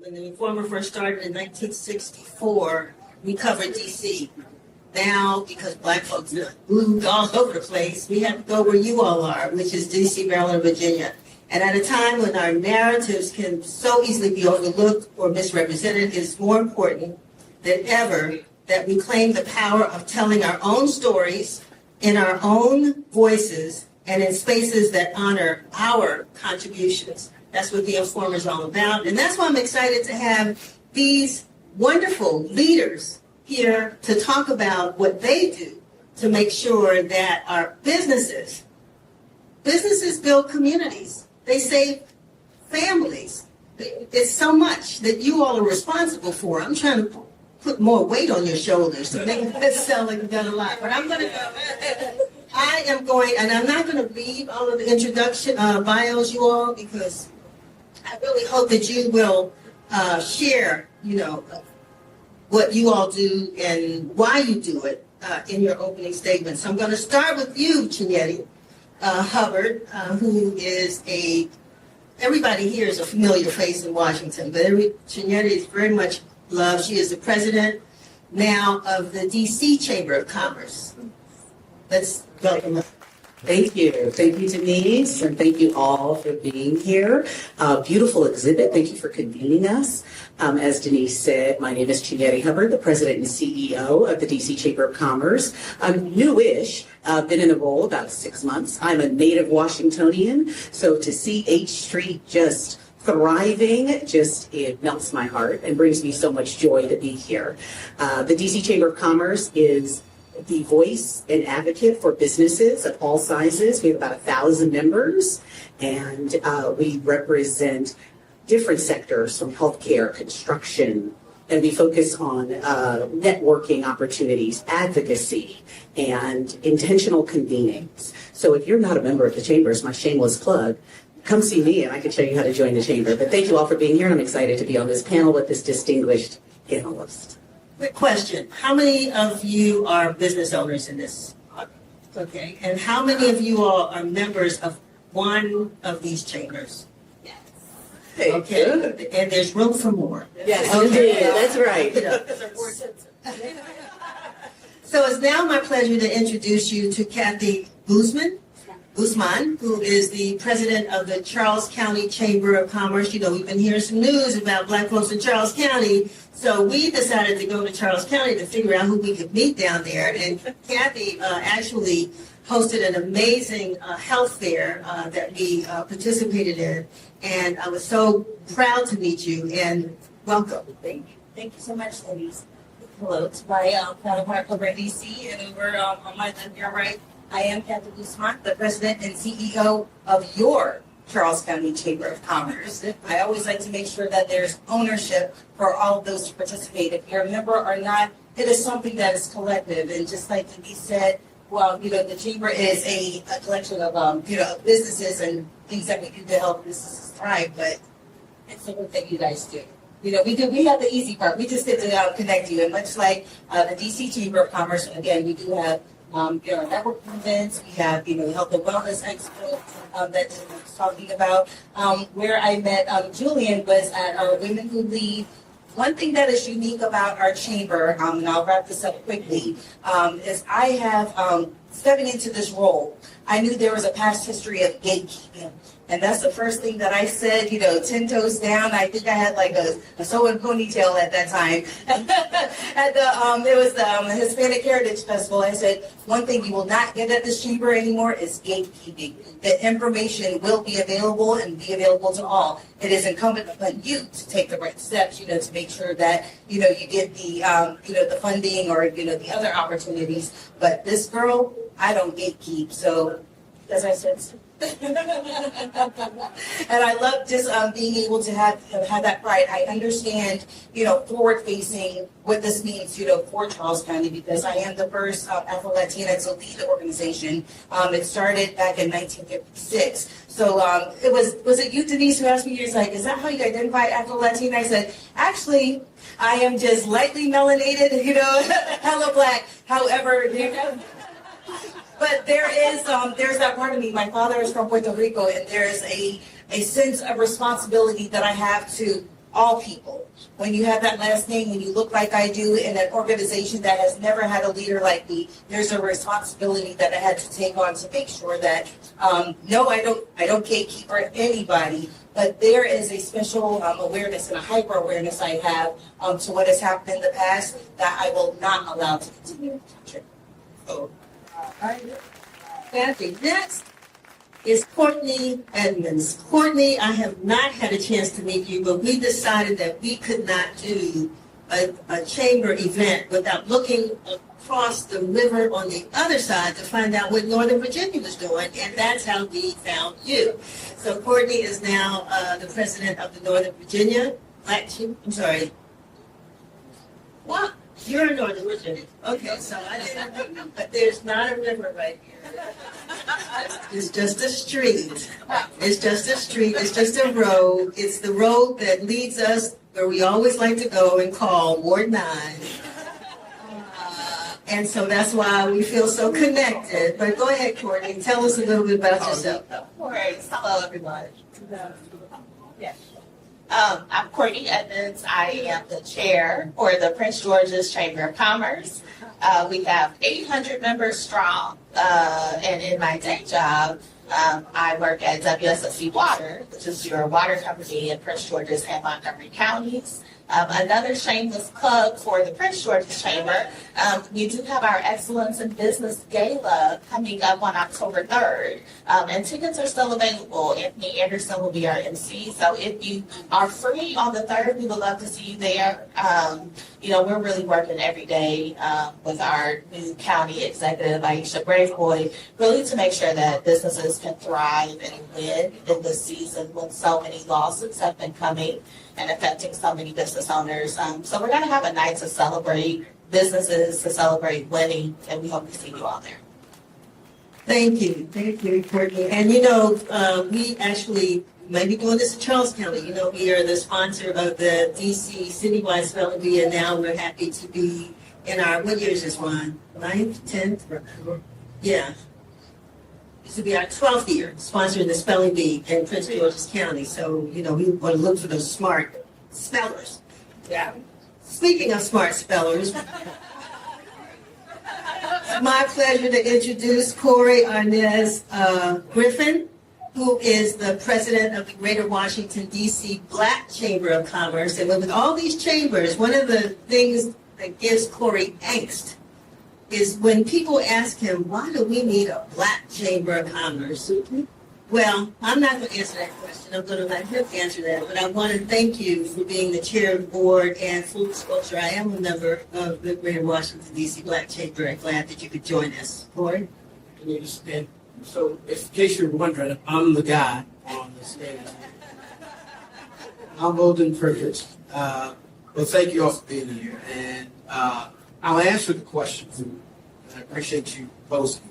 When the Reformer first started in 1964, we covered D.C. Now, because black folks moved all over the place, we have to go where you all are, which is D.C., Maryland, Virginia. And at a time when our narratives can so easily be overlooked or misrepresented, it's more important than ever that we claim the power of telling our own stories in our own voices and in spaces that honor our contributions. That's what the Informer is all about. And that's why I'm excited to have these wonderful leaders here to talk about what they do to make sure that our businesses build communities. They save families. It's so much that you all are responsible for. I'm trying to put more weight on your shoulders to make this sound like you've done a lot. But I'm going to go. I am going, and I'm not going to read all of the introduction bios, you all, because I really hope that you will share, what you all do and why you do it in your opening statement. So I'm going to start with you, Chinetti Hubbard, who is everybody here is a familiar face in Washington, but Chinetti is very much loved. She is the president now of the D.C. Chamber of Commerce. Let's welcome her. Thank you. Thank you, Denise, and thank you all for being here. Beautiful exhibit. Thank you for convening us. As Denise said, my name is Chinetti Hubbard, the president and CEO of the D.C. Chamber of Commerce. I'm newish. Been in the role about 6 months. I'm a native Washingtonian, so to see H Street just thriving, it melts my heart and brings me so much joy to be here. The D.C. Chamber of Commerce is the voice and advocate for businesses of all sizes. We have about 1,000 members, and we represent different sectors from healthcare, construction, and we focus on networking opportunities, advocacy, and intentional convenings. So if you're not a member of the Chambers, my shameless plug, come see me and I can show you how to join the Chamber. But thank you all for being here, and I'm excited to be on this panel with this distinguished panelist. Quick question. How many of you are business owners in this? Okay. And how many of you all are members of one of these chambers? Yes. Okay. Good. And there's room for more. Yes, okay. That's right. So it's now my pleasure to introduce you to Kathy Guzman, who is the president of the Charles County Chamber of Commerce. We've been hearing some news about black folks in Charles County, so we decided to go to Charles County to figure out who we could meet down there. And Kathy actually hosted an amazing health fair that we participated in, and I was so proud to meet you, and welcome. Thank you. Thank you so much, ladies. Hello to my counterpart over at DC, and over on my left, your right, I am Kathy Guzman, the president and CEO of your Charles County Chamber of Commerce. I always like to make sure that there's ownership for all of those to participate. If you're a member or not, it is something that is collective. And just like Denise said, the Chamber is a collection of, businesses and things that we do to help businesses thrive, but it's the work that you guys do. We have the easy part. We just get to connect you. And much like the DC Chamber of Commerce, again, we do have our networking events. We have, Health and Wellness Expo that Julian was talking about. Where I met Julian was at our Women Who Lead. One thing that is unique about our chamber, and I'll wrap this up quickly, is I have, stepping into this role, I knew there was a past history of gatekeeping. And that's the first thing that I said, 10 toes down. I think I had like a sewing ponytail at that time. It was the Hispanic Heritage Festival. I said, one thing you will not get at this chamber anymore is gatekeeping. The information will be available and be available to all. It is incumbent upon you to take the right steps, to make sure that, you get the, the funding or, the other opportunities. But this girl, I don't gatekeep. So, as I said, and I love just being able to have that pride. I understand, forward facing what this means, for Charles County, because I am the first Afro-Latina to lead the organization. It started back in 1956. So was it you, Denise, who asked me, you're like, is that how you identify Afro-Latina? I said, actually, I am just lightly melanated, hella black. However, but there's that part of me. My father is from Puerto Rico, and there's a sense of responsibility that I have to all people. When you have that last name, when you look like I do, in an organization that has never had a leader like me, there's a responsibility that I had to take on to make sure that, no, I don't gatekeeper anybody, but there is a special awareness and a hyper awareness I have to what has happened in the past that I will not allow to continue in the future. All right. Kathy, next is Courtney Edmonds. Courtney, I have not had a chance to meet you, but we decided that we could not do a chamber event without looking across the river on the other side to find out what Northern Virginia was doing, and that's how we found you. So Courtney is now the president of the Northern Virginia I'm sorry. What? You're in Northern Virginia. Okay, so I didn't know, but there's not a river right here. It's just a street. It's just a street. It's just a road. It's the road that leads us where we always like to go and call Ward 9. And so that's why we feel so connected. But go ahead, Courtney. Tell us a little bit about yourself. Of course. Hello, everyone. Yeah. I'm Courtney Edmonds. I am the chair for the Prince George's Chamber of Commerce. We have 800 members strong, and in my day job, I work at WSSC Water, which is your water company in Prince George's and Montgomery counties. Another shameless plug for the Prince George's Chamber, we do have our Excellence in Business Gala coming up on October 3rd, and tickets are still available. Anthony Anderson will be our MC, so if you are free on the 3rd, we would love to see you there. We're really working every day with our new county executive, Aisha Braveboy, really to make sure that businesses can thrive and win in this season when so many lawsuits have been coming and affecting so many business owners. So we're going to have a night to celebrate businesses, to celebrate winning, and we hope to see you all there. Thank you, Courtney. And we actually might be doing this in Charles County. We are the sponsor of the DC Citywide Spelling Bee, and now we're happy to be in our, what year is this one? 9th, 10th? Yeah. This will be our 12th year sponsoring the Spelling Bee in Prince George's County. So, we want to look for those smart spellers. Yeah. Speaking of smart spellers, it's my pleasure to introduce Corey Arnez Griffin, who is the president of the Greater Washington, D.C. Black Chamber of Commerce. And with all these chambers, one of the things that gives Corey angst is when people ask him, why do we need a Black Chamber of Commerce? Well, I'm not going to answer that question. I'm going to let him answer that. But I want to thank you for being the chair of the board, and full disclosure, I am a member of the Greater Washington, D.C. Black Chamber. I'm glad that you could join us. Corey? And so, in case you're wondering, I'm the guy on the stage. I'm old and privileged. Well, thank you all for being here. And I'll answer the question, and I appreciate you posing.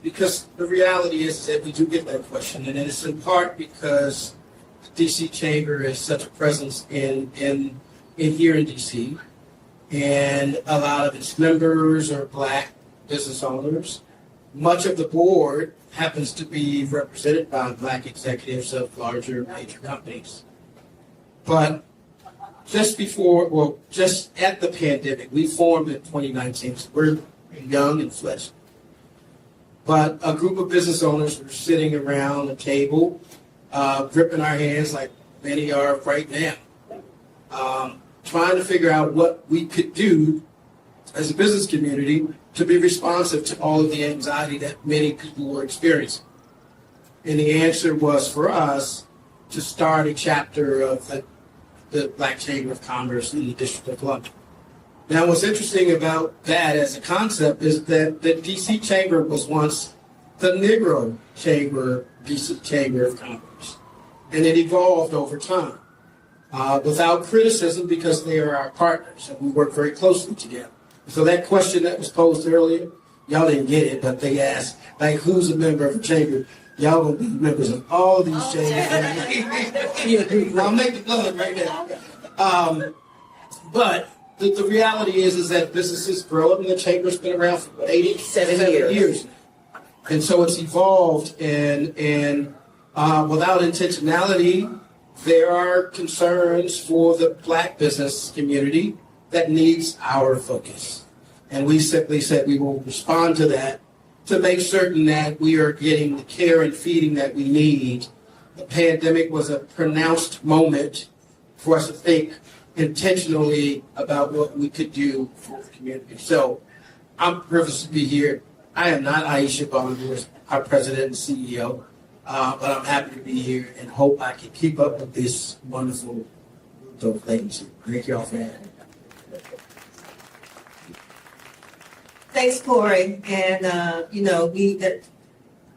Because the reality is that we do get that question, and it's in part because the DC Chamber is such a presence in here in DC, and a lot of its members are Black business owners. Much of the board happens to be represented by Black executives of larger major companies. But just at the pandemic, we formed in 2019, so we're young and fresh. But a group of business owners were sitting around a table, gripping our hands like many are right now, trying to figure out what we could do as a business community to be responsive to all of the anxiety that many people were experiencing. And the answer was for us to start a chapter of the Black Chamber of Commerce in the District of Columbia. Now, what's interesting about that as a concept is that the DC Chamber was once the Negro DC Chamber of Commerce, and it evolved over time without criticism because they are our partners and we work very closely together. So that question that was posed earlier, y'all didn't get it, but they asked, who's a member of a chamber? Y'all gonna be members of all these chambers. I'll make the blood right now. But the reality is that businesses grow up and the chamber's been around for 87 years now. And so it's evolved and without intentionality there are concerns for the Black business community that needs our focus. And we simply said we will respond to that to make certain that we are getting the care and feeding that we need. The pandemic was a pronounced moment for us to think intentionally about what we could do for the community. So I'm privileged to be here. I am not Aisha Bond, our president and CEO, but I'm happy to be here and hope I can keep up with this wonderful group of things. Thank you all for having me. Thanks, Corey. And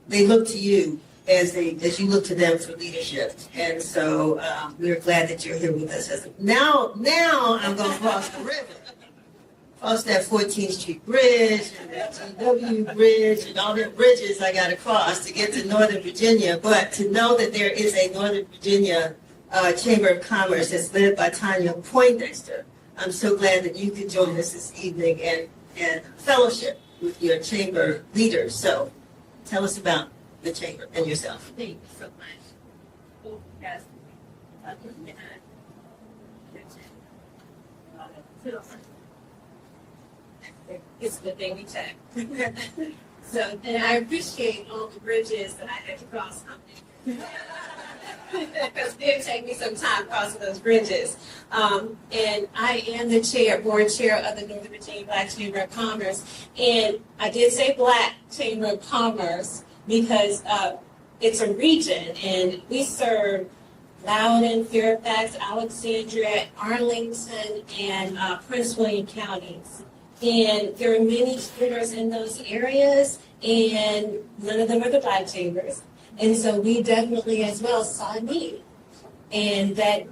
they look to you as you look to them for leadership. And so we're glad that you're here with us. Now I'm going to cross the river. Cross that 14th Street Bridge and that GW Bridge and all the bridges I got to cross to get to Northern Virginia. But to know that there is a Northern Virginia Chamber of Commerce that's led by Tanya Poindexter, I'm so glad that you could join us this evening and fellowship with your chamber leaders. So tell us about the chamber and yourself. Thank you so much. It's the thing we check. So, and I appreciate all the bridges that I had to cross. Because it did take me some time crossing those bridges. And I am the board chair of the Northern Virginia Black Chamber of Commerce. And I did say Black Chamber of Commerce because it's a region, and we serve Loudoun, Fairfax, Alexandria, Arlington, and Prince William counties. And there are many chambers in those areas, and none of them are the Black chambers. And so we definitely as well saw a need. And that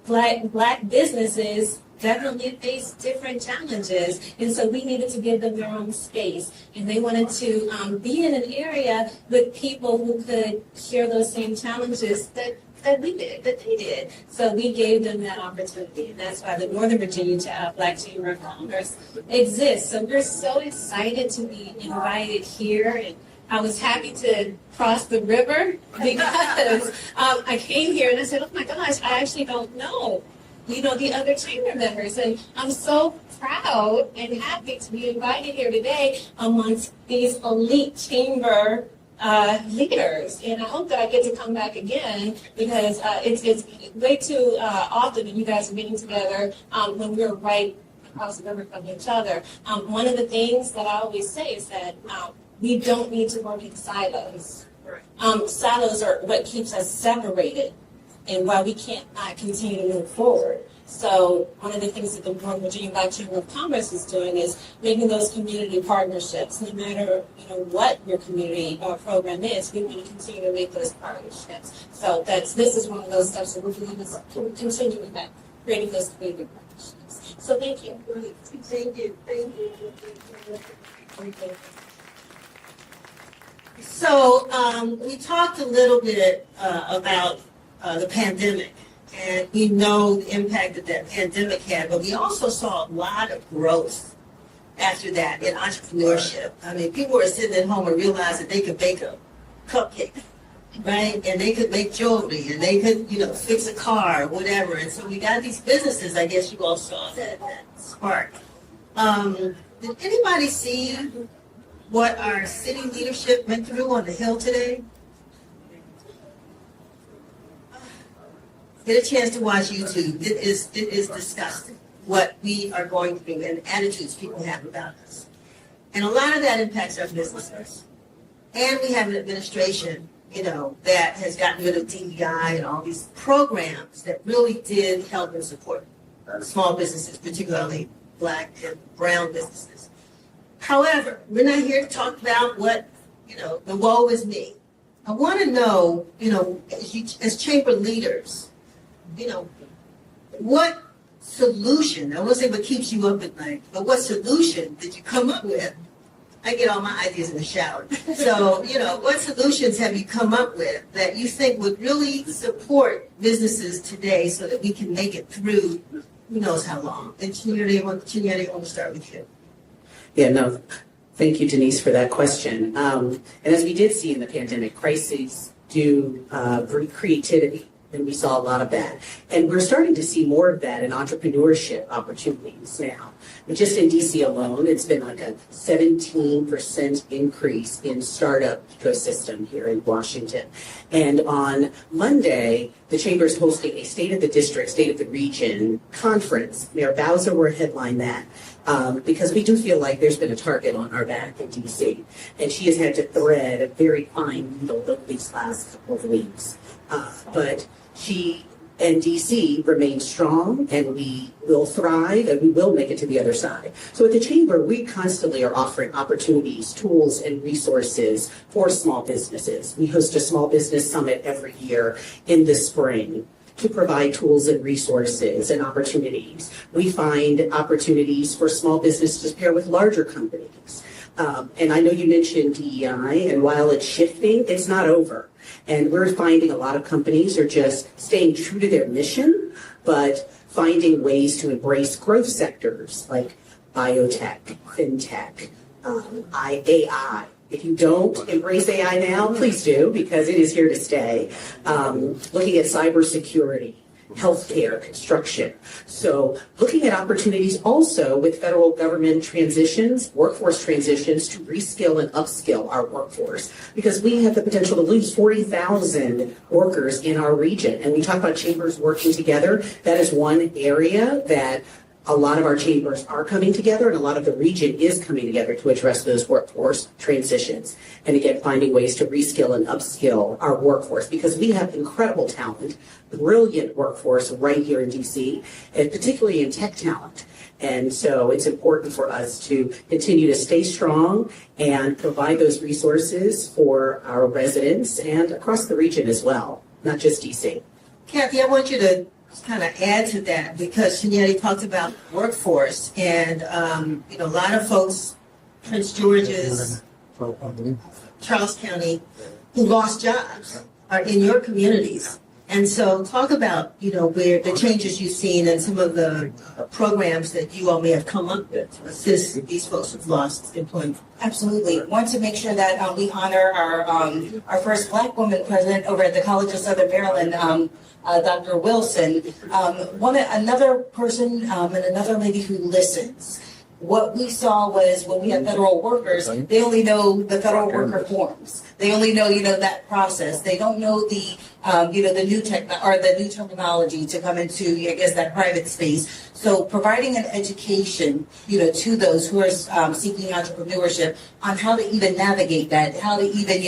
black businesses definitely face different challenges. And so we needed to give them their own space. And they wanted to be in an area with people who could share those same challenges that we did, that they did. So we gave them that opportunity. And that's why the Northern Virginia Black Chamber of Commerce exists. So we're so excited to be invited here. And I was happy to cross the river because I came here and I said, oh my gosh, I actually don't know, the other chamber members. And I'm so proud and happy to be invited here today amongst these elite chamber leaders. And I hope that I get to come back again because it's way too often that you guys are getting together when we're right across the river from each other. One of the things that I always say is that we don't need to work in silos. Silos are what keeps us separated and why we can't continue to move forward. So one of the things that the Northern Virginia Black Chamber of Commerce is doing is making those community partnerships. No matter what your community program is, we want to continue to make those partnerships. So this is one of those steps that we're doing is continuing that, creating those community partnerships. So thank you. Thank you. So we talked a little bit about the pandemic, and we know the impact that pandemic had, but we also saw a lot of growth after that in entrepreneurship. I mean, people were sitting at home and realized that they could bake a cupcake, right? And they could make jewelry, and they could, fix a car or whatever. And so we got these businesses, I guess you all saw that spark. Did anybody see what our city leadership went through on the Hill today? Get a chance to watch YouTube. It is disgusting what we are going through and the attitudes people have about us. And a lot of that impacts our businesses. And we have an administration, that has gotten rid of DEI and all these programs that really did help and support small businesses, particularly Black and brown businesses. However, we're not here to talk about what, the woe is me. I want to know, as chamber leaders, what solution, I won't say what keeps you up at night, but what solution did you come up with? I get all my ideas in the shower. So, what solutions have you come up with that you think would really support businesses today so that we can make it through who knows how long? And Chinyere, I want to start with you. Yeah, no, thank you, Denise, for that question. And as we did see in the pandemic, crises do breed creativity And we saw a lot of that. And we're starting to see more of that in entrepreneurship opportunities now. But just in DC alone, it's been like a 17% increase in startup ecosystem here in Washington. And on Monday, the Chamber is hosting a State of the District, State of the Region conference. Mayor Bowser will headline that. Because we do feel like there's been a target on our back in DC. And she has had to thread a very fine needle over these last couple of weeks. But she and DC remain strong, and we will thrive, and we will make it to the other side. So at the Chamber, we constantly are offering opportunities, tools, and resources for small businesses. We host a small business summit every year in the spring to provide tools and resources and opportunities. We find opportunities for small businesses to pair with larger companies. And I know you mentioned DEI, and while it's shifting, it's not over. And we're finding a lot of companies are just staying true to their mission, but finding ways to embrace growth sectors like biotech, fintech, AI. If you don't embrace AI now, please do, because it is here to stay. Looking at cybersecurity, healthcare, construction. So looking at opportunities also with federal government transitions, workforce transitions to reskill and upskill our workforce, because we have the potential to lose 40,000 workers in our region. And we talk about chambers working together. That is one area that a lot of our chambers are coming together, and a lot of the region is coming together to address those workforce transitions. And again, finding ways to reskill and upskill our workforce, because we have incredible talent, brilliant workforce right here in DC, and particularly in tech talent. And so it's important for us to continue to stay strong and provide those resources for our residents and across the region as well, not just DC. Kathy, I want you to kind of add to that, because Shinyeti talked about workforce, and a lot of folks, Prince George's, Charles County, who lost jobs are in your communities. And so talk about, where the changes you've seen and some of the programs that you all may have come up with to assist these folks who've lost employment. Absolutely. Want to make sure that we honor our first Black woman president over at the College of Southern Maryland, Dr. Wilson. Another person and another lady who listens. What we saw was when we have federal workers, they only know the federal worker forms. They only know, that process. They don't know the, the new the new terminology to come into, that private space. So providing an education, to those who are seeking entrepreneurship on how to even navigate that, how to even,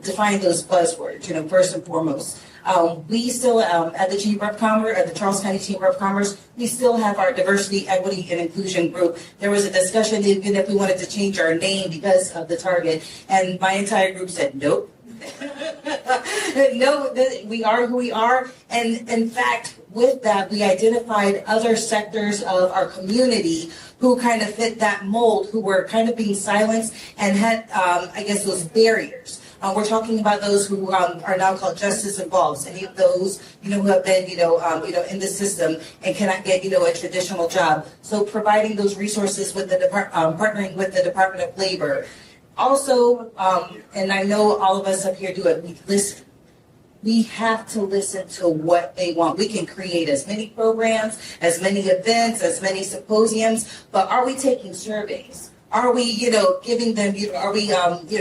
define those buzzwords, first and foremost. We still, at the Chamber of Commerce, at the Charles County Chamber of Commerce, we still have our diversity, equity, and inclusion group. There was a discussion even if we wanted to change our name because of the target, and my entire group said, nope. No, we are who we are. And in fact, with that, we identified other sectors of our community who kind of fit that mold, who were kind of being silenced and had, those barriers. We're talking about those who are now called justice involved, any of those, who have been, in the system and cannot get, a traditional job. So providing those resources with the partnering with the Department of Labor. Also, and I know all of us up here do it, we listen. We have to listen to what they want. We can create as many programs, as many events, as many symposiums, but are we taking surveys? Are we, giving them, are we,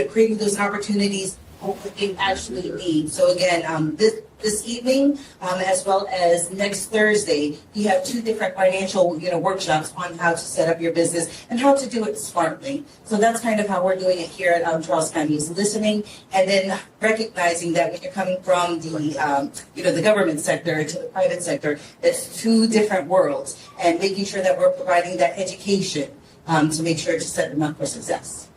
creating those opportunities what they actually need? So again, this evening, as well as next Thursday, you have two different financial, workshops on how to set up your business and how to do it smartly. So that's kind of how we're doing it here at Charles County, is listening and then recognizing that when you're coming from the, the government sector to the private sector, it's two different worlds, and making sure that we're providing that education to make sure to set them up for success.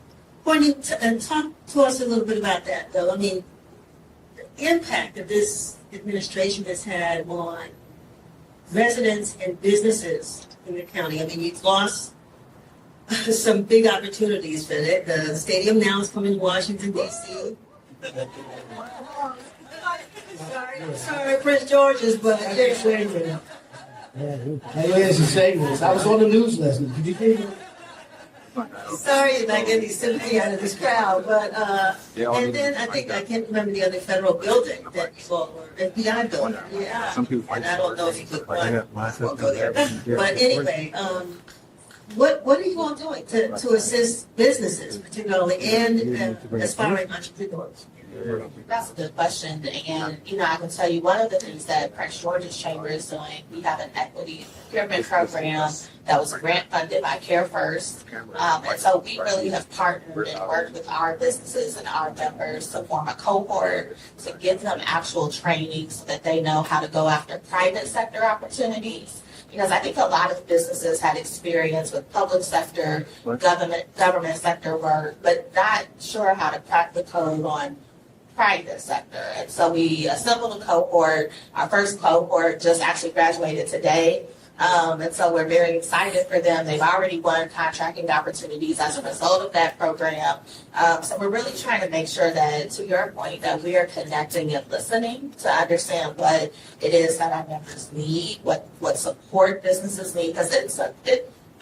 Courtney, and talk to us a little bit about that, though. I mean, the impact that this administration has had on residents and businesses in the county. I mean, you've lost some big opportunities for it. The stadium now is coming to Washington, D.C. Sorry, Prince George's, but Hey, ladies and segments. I was on the news last night. Did you hear that? Sorry you're not getting sympathy out of this crowd, but, and then I think, I can't remember the other federal building that you all were, FBI building, yeah. Some people And I don't know if you could I run, got myself. won't go there. But anyway, what are you all doing to assist businesses particularly and aspiring entrepreneurs? That's a good question. And, I can tell you one of the things that Prince George's Chamber is doing, we have an equity procurement program that was grant funded by Care First. And so we really have partnered and worked with our businesses and our members to form a cohort to give them actual training so that they know how to go after private sector opportunities. Because I think a lot of businesses had experience with public sector, government sector work, but not sure how to crack the code on private sector. And so we assembled a cohort. Our first cohort just actually graduated today. And so we're very excited for them. They've already won contracting opportunities as a result of that program. So we're really trying to make sure that, to your point, that we are connecting and listening to understand what it is that our members need, what support businesses need, because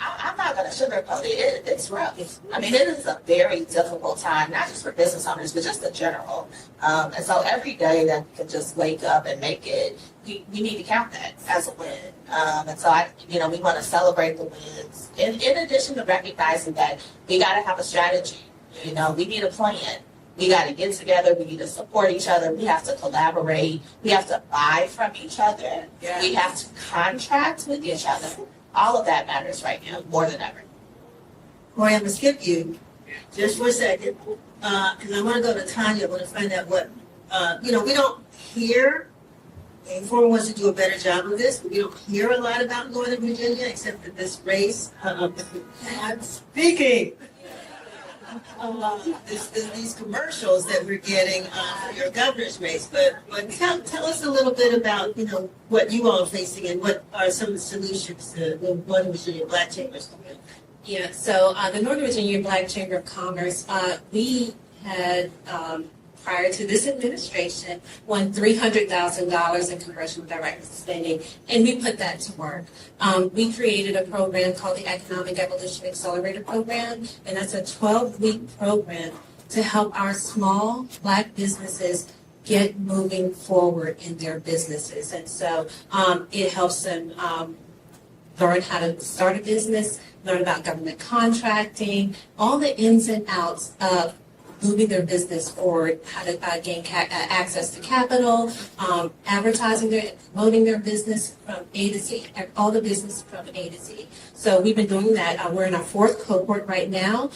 I'm not going to sugarcoat it. It's rough. I mean, it is a very difficult time, not just for business owners, but just in general. And so every day that we can just wake up and make it, we need to count that as a win. And so we want to celebrate the wins. In addition to recognizing that we got to have a strategy. We need a plan. We got to get together. We need to support each other. We have to collaborate. We have to buy from each other. Yeah. We have to contract with each other. All of that matters right now, more than ever. Corey, I'm gonna skip you just for a second, because I want to go to Tanya. I want to find out what, we don't hear, and Forum wants to do a better job of this, but we don't hear a lot about Northern Virginia except for this race. I'm speaking. These commercials that we're getting for your governor's race, but tell us a little bit about what you all are facing and what are some of the solutions to the Northern Virginia Black Chambers. Yeah, so the Northern Virginia Black Chamber of Commerce, we had, prior to this administration, won $300,000 in congressional direct spending, and we put that to work. We created a program called the Economic Evolution Accelerator Program, and that's a 12-week program to help our small Black businesses get moving forward in their businesses. And so it helps them learn how to start a business, learn about government contracting, all the ins and outs of moving their business forward, how to gain access to capital, advertising promoting their business from A to Z, all the business from A to Z. So we've been doing that. We're in our fourth cohort right now.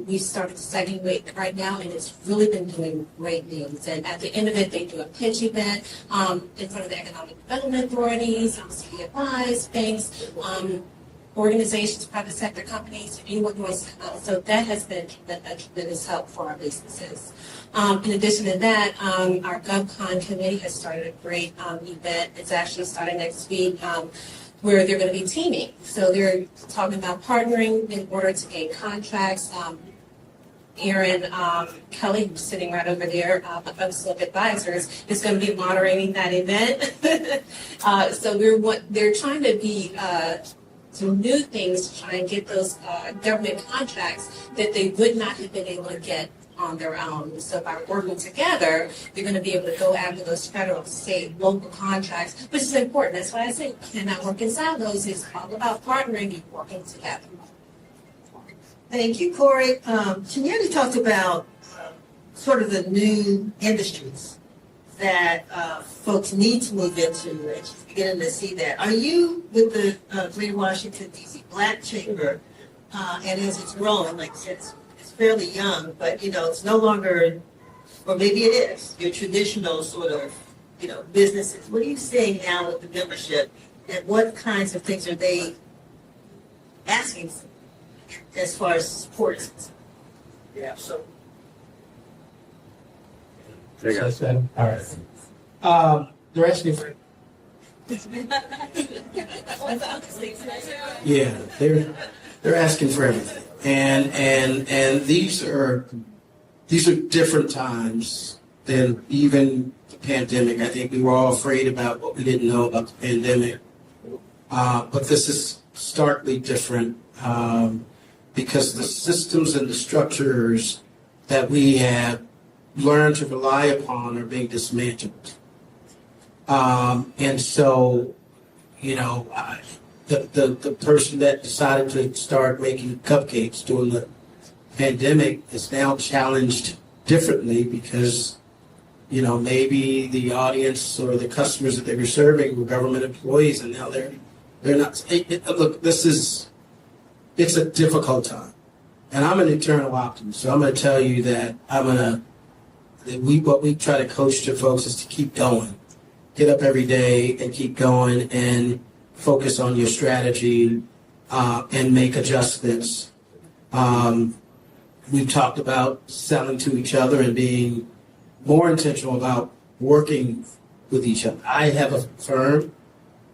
We started the second week right now, and it's really been doing great things. And at the end of it, they do a pitch event in front of the Economic Development Authorities, CFIs, banks, organizations, private sector companies, anyone who wants, so that has been a tremendous help for our businesses. In addition to that, our GovCon committee has started a great event. It's actually starting next week where they're going to be teaming. So they're talking about partnering in order to gain contracts. Erin Kelly, who's sitting right over there, from Slope Advisors, is going to be moderating that event. So they're trying to be some new things to try and get those government contracts that they would not have been able to get on their own. So by working together, they're going to be able to go after those federal, state, local contracts, which is important. That's why I say you cannot work in silos. It's all about partnering and working together. Thank you, Corey. Chinyere talked about sort of the new industries that folks need to move into, and she's beginning to see that. Are you with the Greater Washington, D.C. Black Chamber, and as it's growing, like I said, it's fairly young, but, it's no longer, or maybe it is, your traditional sort of, businesses. What are you seeing now with the membership, and what kinds of things are they asking for as far as support is concerned? Yeah, so. All right. They're asking for. Yeah, they're asking for everything, and these are different times than even the pandemic. I think we were all afraid about what we didn't know about the pandemic, but this is starkly different. because the systems and the structures that we have learned to rely upon are being dismantled. And so, the person that decided to start making cupcakes during the pandemic is now challenged differently because, maybe the audience or the customers that they were serving were government employees, and now they're not. Look, it's a difficult time, and I'm an eternal optimist. So I'm going to tell you that what we try to coach to folks is to keep going, get up every day and keep going, and focus on your strategy and make adjustments. We've talked about selling to each other and being more intentional about working with each other. I have a firm.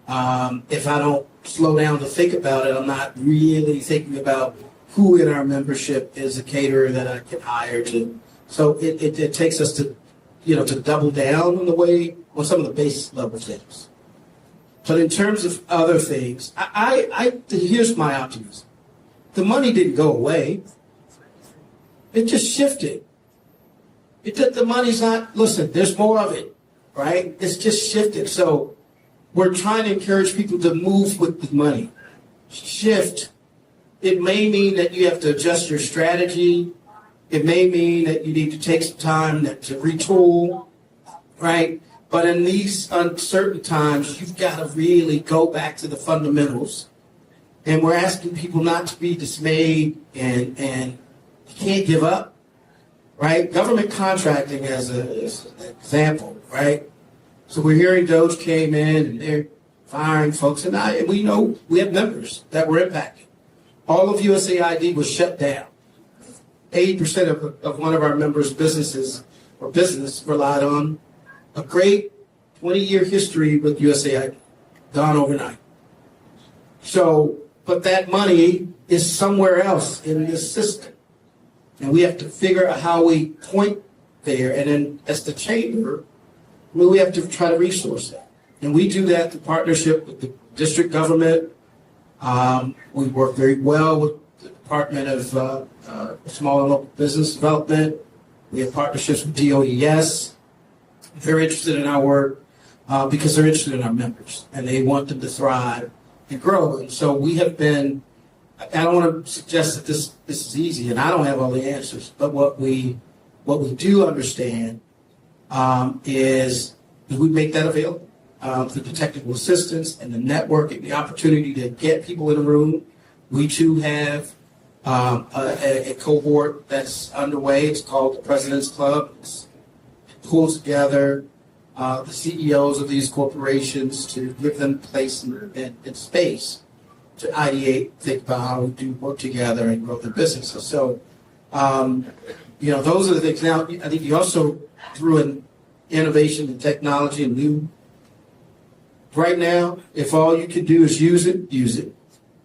If I don't slow down to think about it, I'm not really thinking about who in our membership is a caterer that I can hire to. So it takes us to double down on some of the base level things. But in terms of other things, here's my optimism. The money didn't go away. It just shifted. The money's not, listen, there's more of it, right? It's just shifted. So we're trying to encourage people to move with the money. Shift. It may mean that you have to adjust your strategy. It may mean that you need to take some time to retool, right? But in these uncertain times, you've got to really go back to the fundamentals. And we're asking people not to be dismayed and you can't give up, right? Government contracting as an example, right? So we're hearing Doge came in and they're firing folks. And we know we have members that were impacted. All of USAID was shut down. 80% of one of our members' business relied on a great 20-year history with USAID, gone overnight. So, but that money is somewhere else in this system. And we have to figure out how we point there. And then as the chamber, we have to try to resource that. And we do that through partnership with the district government. We work very well with the Department of Small and Local Business Development. We have partnerships with DOES. They're interested in our work because they're interested in our members and they want them to thrive and grow. And so we have been, I don't want to suggest that this is easy and I don't have all the answers, but what we do understand is we make that available through the technical assistance and the networking, the opportunity to get people in a room. We too have a cohort that's underway. It's called the President's Club. It pulls together the CEOs of these corporations to give them place and space to ideate, think about how we do work together and grow their businesses. So, those are the things. Now, I think you also threw in innovation and technology and new. Right now, if all you can do is use it.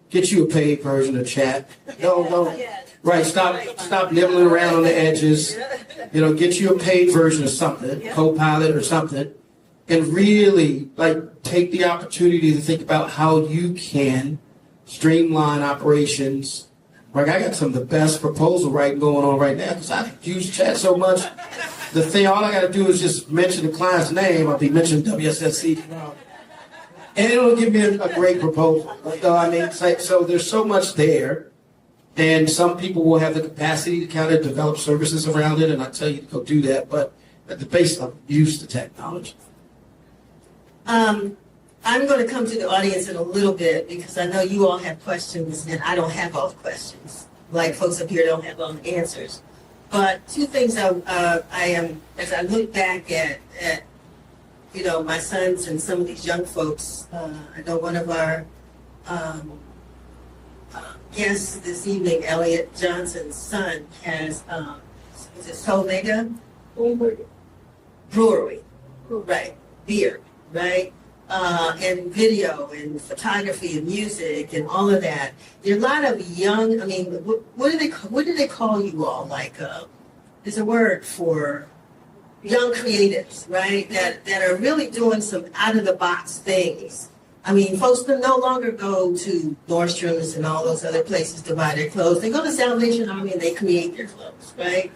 Get you a paid version of chat. Don't. Right, stop nibbling around on the edges. Get you a paid version of something, Copilot or something, and really take the opportunity to think about how you can streamline operations. Like I got some of the best proposal writing going on right now because I use chat so much. All I got to do is just mention the client's name. I'll be mentioning WSSC tomorrow. And it'll give me a great proposal. So there's so much there. And some people will have the capacity to kind of develop services around it, and I tell you to go do that. But at the base level, use the technology. I'm going to come to the audience in a little bit because I know you all have questions, and I don't have all the questions. Like folks up here don't have all the answers. But two things as I look back at my sons and some of these young folks. I know one of our guests this evening, Elliot Johnson's son, has is it Solvega Brewery, right? Beer, right? And video and photography and music and all of that. There are a lot of young. What do they call you all? There's a word for young creatives, right? That are really doing some out of the box things. I mean, folks can no longer go to Nordstrom's and all those other places to buy their clothes. They go to Salvation Army and they create their clothes, right?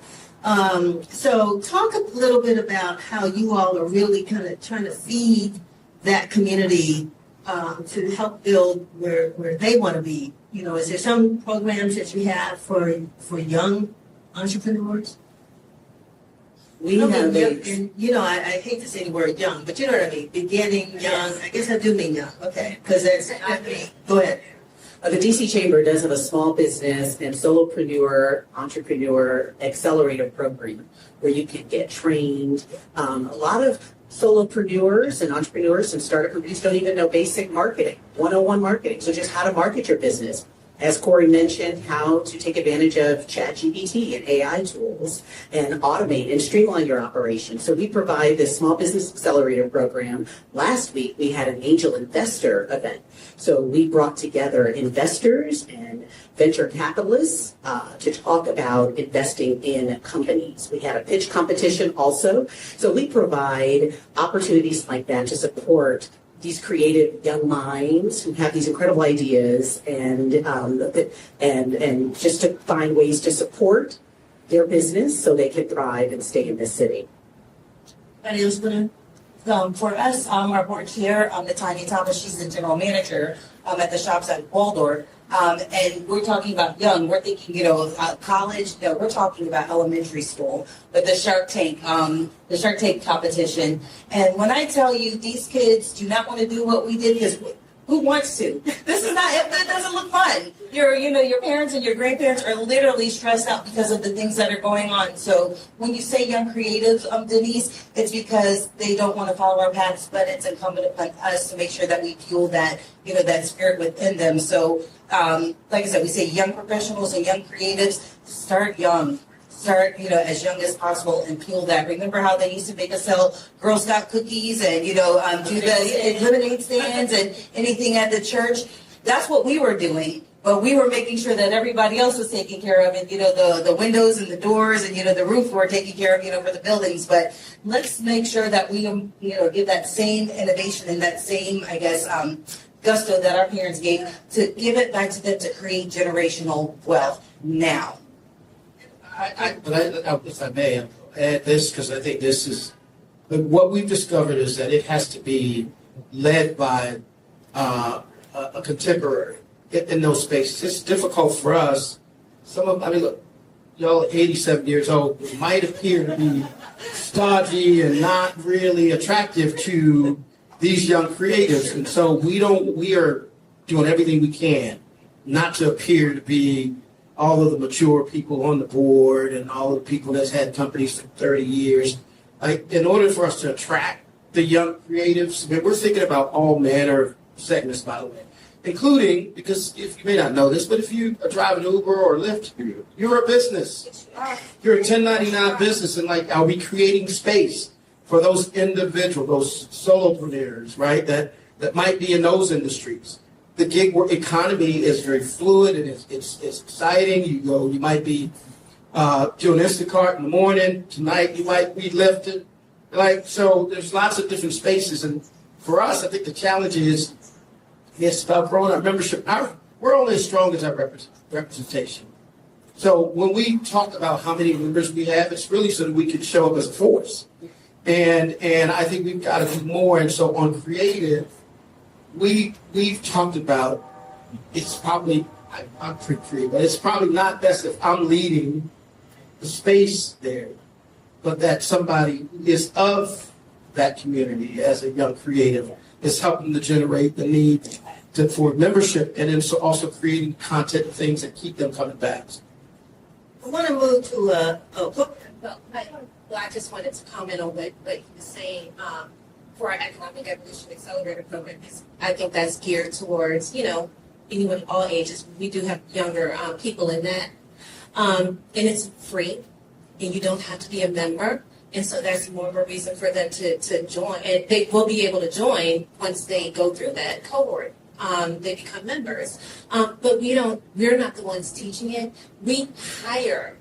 So talk a little bit about how you all are really kind of trying to feed that community to help build where they want to be. You know, is there some programs that you have for young entrepreneurs? We have And, you know, I hate to say the word young, but you know what I mean. Beginning, young. I guess I do mean young. Okay, because that's not me. Go ahead. The DC Chamber does have a small business and solopreneur, entrepreneur accelerator program where you can get trained. A lot of solopreneurs and entrepreneurs and startup companies don't even know basic marketing, 101 marketing. So just how to market your business. As Corey mentioned, how to take advantage of ChatGPT and AI tools and automate and streamline your operation. So we provide this small business accelerator program. Last week, we had an angel investor event. So we brought together investors and venture capitalists to talk about investing in companies. We had a pitch competition also. So we provide opportunities like that to support these creative young minds who have these incredible ideas and just to find ways to support their business so they can thrive and stay in this city. Anybody else want to? For us, our board chair, Natanya Thomas, she's the general manager at the shops at Waldorf. And we're talking about young. We're thinking, college. No, we're talking about elementary school. But the Shark Tank competition. And when I tell you these kids do not want to do what we did, because who wants to? This is not. It doesn't look fun. Your parents and your grandparents are literally stressed out because of the things that are going on. So when you say young creatives, Denise, it's because they don't want to follow our paths, but it's incumbent upon us to make sure that we fuel that, that spirit within them. So, like I said, we say young professionals and young creatives, start young. Start, as young as possible and fuel that. Remember how they used to make us sell Girl Scout cookies and, do the lemonade stands and anything at the church? That's what we were doing. But we were making sure that everybody else was taken care of, and the windows and the doors and the roof were taken care of, for the buildings. But let's make sure that we give that same innovation and that same, I guess, gusto that our parents gave to give it back to them to create generational wealth now. If I may, I'll add this because I think this is what we've discovered is that it has to be led by a contemporary in those spaces. It's difficult for us. Look, y'all 87 years old might appear to be stodgy and not really attractive to these young creatives, and so we are doing everything we can not to appear to be all of the mature people on the board and all of the people that's had companies for 30 years. In order for us to attract the young creatives, we're thinking about all manner of segments, by the way, including, because if you may not know this, but if you are driving Uber or Lyft, you're a business. You're a 1099 business, and are we creating space for those individuals, those solopreneurs, right, that might be in those industries? The gig work economy is very fluid and it's exciting. You might be doing Instacart in the morning. Tonight you might be lifted. So there's lots of different spaces. And for us, I think the challenge is it's about growing our membership. We're only as strong as our representation. So when we talk about how many members we have, it's really so that we can show up as a force. And I think we've got to do more. And so on creative, we've talked about it's probably I'm pretty free, but it's probably not best if I'm leading the space there, but that somebody who is of that community as a young creative is helping to generate the need for membership and then so also creating content and things that keep them coming back. I want to move to I just wanted to comment on what you were saying. For our Economic Evolution Accelerator program, I think that's geared towards, anyone all ages. We do have younger people in that. And it's free, and you don't have to be a member. And so that's more of a reason for them to join. And they will be able to join once they go through that cohort. They become members. But we're not the ones teaching it. We hire.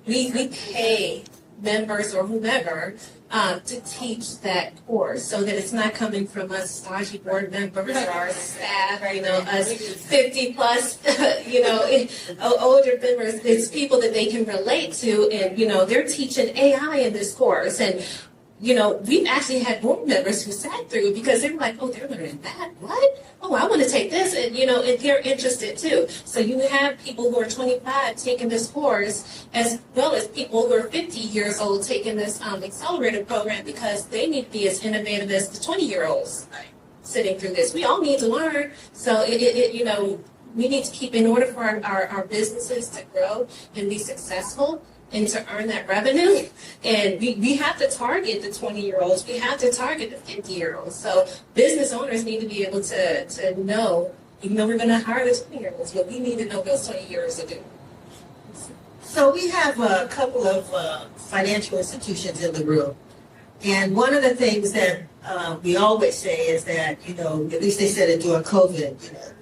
We pay members or whomever to teach that course, so that it's not coming from us stodgy board members or our staff, us 50 plus, older members. It's people that they can relate to, and they're teaching AI in this course, and we've actually had board members who sat through because they were like, oh, they're learning that. What? Oh, I want to take this. And, and they're interested too. So you have people who are 25 taking this course, as well as people who are 50 years old taking this accelerator program, because they need to be as innovative as the 20-year-olds sitting through this. We all need to learn. So we need to keep, in order for our businesses to grow and be successful, and to earn that revenue. And we have to target the 20-year-olds. We have to target the 50-year-olds. So business owners need to be able to know, even though we're going to hire the 20-year-olds, but we need to know what those 20 years are doing. So we have a couple of financial institutions in the room. And one of the things that we always say is that, at least they said it during COVID,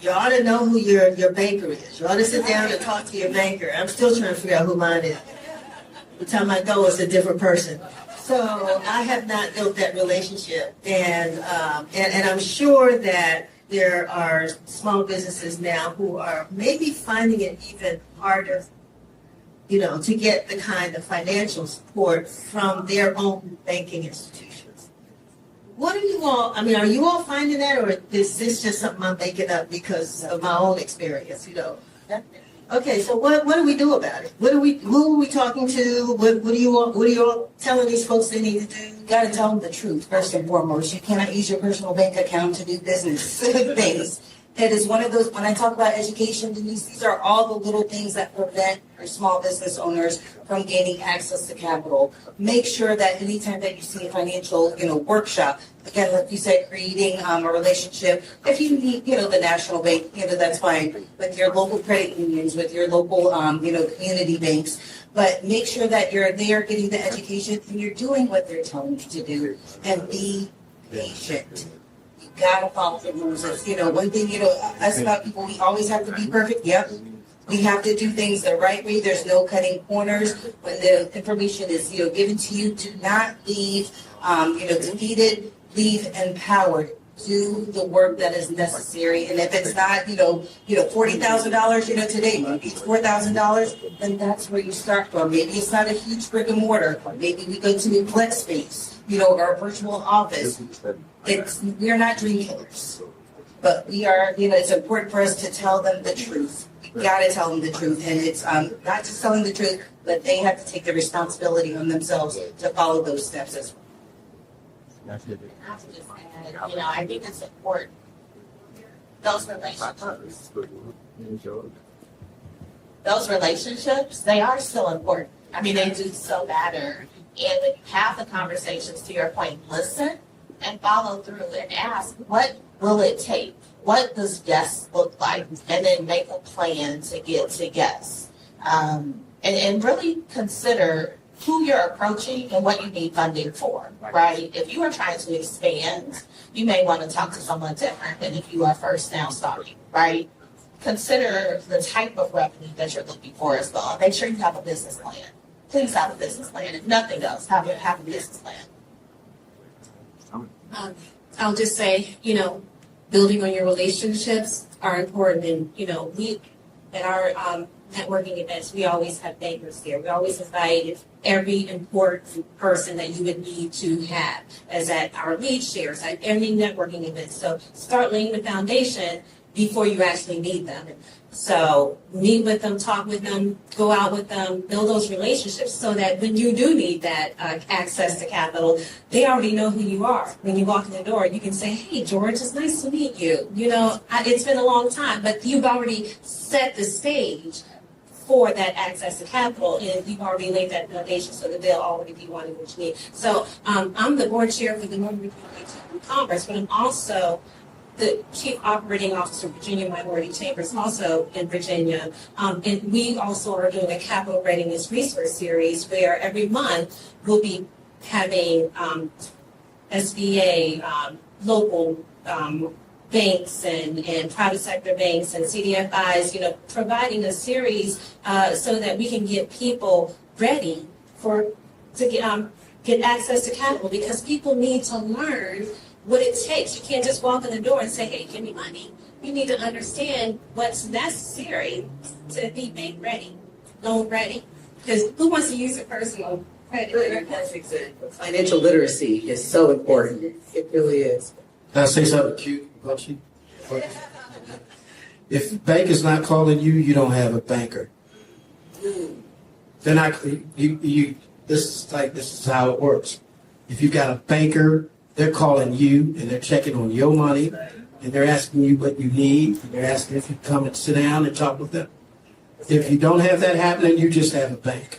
you ought to know who your banker is. You ought to sit down and talk to your banker. I'm still trying to figure out who mine is. Every time I go, it's a different person. So I have not built that relationship. And I'm sure that there are small businesses now who are maybe finding it even harder, to get the kind of financial support from their own banking institutions. What are you all, are you all finding that, or is this just something I'm making up because of my own experience, Okay, so what do we do about it? Who are we talking to? What are you all telling these folks they need to do? You got to tell them the truth, first and foremost. You cannot use your personal bank account to do business things. It is one of those, when I talk about education, Denise, these are all the little things that prevent our small business owners from gaining access to capital. Make sure that anytime that you see a financial, workshop, again, like you said, creating a relationship, if you need, the national bank, that's fine, with your local credit unions, with your local, community banks. But make sure that they are getting the education and you're doing what they're telling you to do, and be patient. Gotta follow the rules. One thing, us about people, we always have to be perfect. Yep. We have to do things the right way. There's no cutting corners. When the information is, given to you, do not leave, defeated, leave empowered. Do the work that is necessary. And if it's not, $40,000, today, maybe it's $4,000, then that's where you start from. Maybe it's not a huge brick and mortar. Maybe we go to a flex space, or a virtual office. We're not dream killers, but we are, it's important for us to tell them the truth. We got to tell them the truth. And it's not just telling the truth, but they have to take the responsibility on themselves to follow those steps as well. I think it's important. Those relationships, they are still important. They do so matter. And when you have the conversations, to your point, listen and follow through and ask, what will it take? What does yes look like? And then make a plan to get to yes. And really consider who you're approaching and what you need funding for, right? If you are trying to expand, you may want to talk to someone different than if you are first now starting, right? Consider the type of revenue that you're looking for as well. Make sure you have a business plan. Please have a business plan. If nothing else, have a business plan. I'll just say, building on your relationships are important. And, we, at our networking events, we always have bankers there. We always invite every important person that you would need to have, as at our lead shares, at any networking event. So start laying the foundation before you actually need them. So meet with them, talk with them, go out with them, build those relationships so that when you do need that access to capital, they already know who you are. When you walk in the door, you can say, hey, George, it's nice to meet you. It's been a long time, but you've already set the stage for that access to capital, and you've already laid that foundation so that they'll already be wanting what you need. So I'm the board chair for the Northern Virginia Chamber of Commerce, but I'm also the Chief Operating Officer of Virginia Minority Chambers, also in Virginia. And we also are doing a Capital Readiness Resource Series where every month we'll be having SBA, local banks and private sector banks and CDFIs, providing a series so that we can get people ready get access to capital, because people need to learn what it takes. You can't just walk in the door and say, hey, give me money. You need to understand what's necessary to be bank ready, loan ready. Because who wants to use a personal credit? That's exactly. Financial literacy is so important. It really is. Can I say something cute about you? If bank is not calling you, you don't have a banker. They're not. This is how it works. If you've got a banker, they're calling you and they're checking on your money and they're asking you what you need. And they're asking if you come and sit down and talk with them. If you don't have that happening, you just have a bank.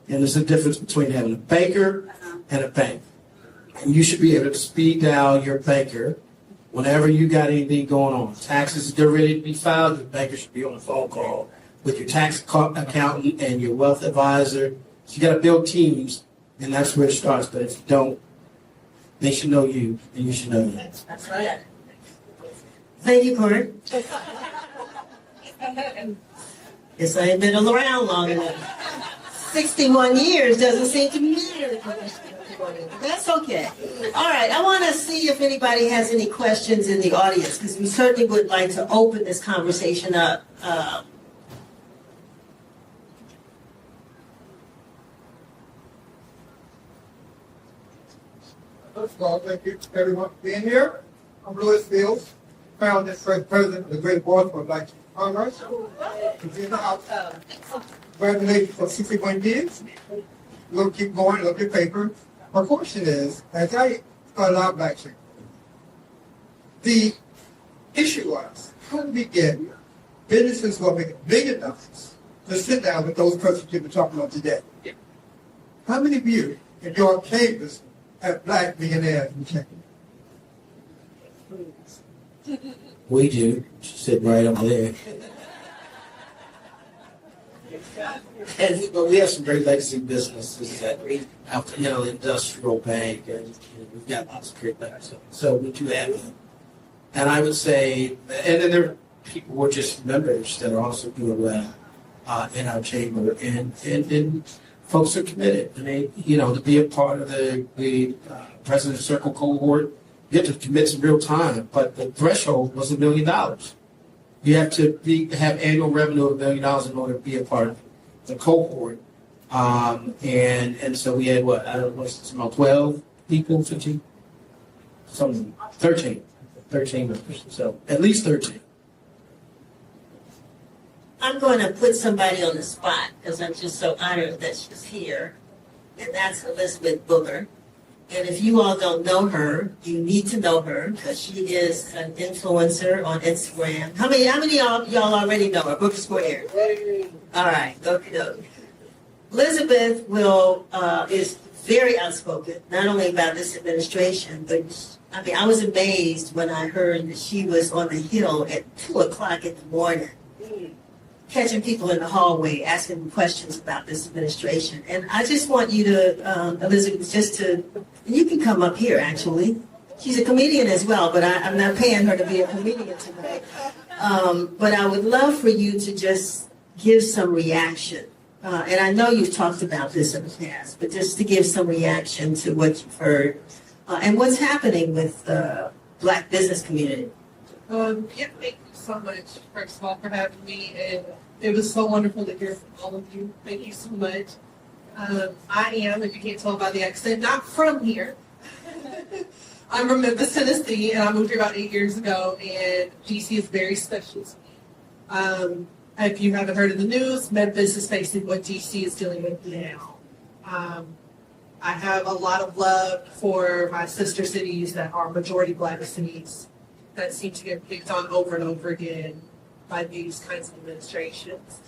And there's a difference between having a banker and a bank. And you should be able to speed dial your banker whenever you got anything going on. Taxes, they're ready to be filed, your banker should be on a phone call with your tax accountant and your wealth advisor. So you got to build teams, and that's where it starts. But if you don't, they should know you, and you should know them. That's right. Thank you, Court. Guess I ain't been around long enough. 61 years doesn't seem to matter. That's okay. All right, I want to see if anybody has any questions in the audience, because we certainly would like to open this conversation up. First of all, thank you everyone for being here. I'm Louis Fields, founder and president of the Great Board for Black Commerce. Congratulations for 61 years. We'll keep going, look at paper. My question is, as I started out Black Chamber, the issue was, how do we get businesses who are making $1 million to sit down with those persons you've been talking about today? How many of you in your chambers have Black millionaires in chambers? We do. Sit right over there. And but we have some great legacy businesses that industrial bank, and we've got lots of great legacy. So we do have them. And I would say, and then there are people who are just members that are also doing well in our chamber, and folks are committed. I mean, to be a part of the President's Circle cohort, you have to commit some real time. But the threshold was $1 million. You have to have annual revenue of $1 million in order to be a part of the cohort. And so we had 12 people, 15, 13 members. So at least 13. I'm going to put somebody on the spot because I'm just so honored that she's here, and that's Elizabeth Booker. And if you all don't know her, you need to know her because she is an influencer on Instagram. How many of y'all already know her? Booker Square. All right, go. Elizabeth is very outspoken, not only about this administration, but I was amazed when I heard that she was on the Hill at 2:00 in the morning, catching people in the hallway, asking them questions about this administration. And I just want you to, Elizabeth, you can come up here, actually. She's a comedian as well, but I'm not paying her to be a comedian tonight. But I would love for you to just give some reaction. And I know you've talked about this in the past, but just to give some reaction to what you've heard and what's happening with the Black business community. Thank you so much, first of all, for having me. And it was so wonderful to hear from all of you. Thank you so much. I am, if you can't tell by the accent, not from here. I'm from Memphis, Tennessee, and I moved here about 8 years ago, and DC is very special to me. If you haven't heard of the news, Memphis is facing what DC is dealing with now. I have a lot of love for my sister cities that are majority Black cities that seem to get picked on over and over again by these kinds of administrations.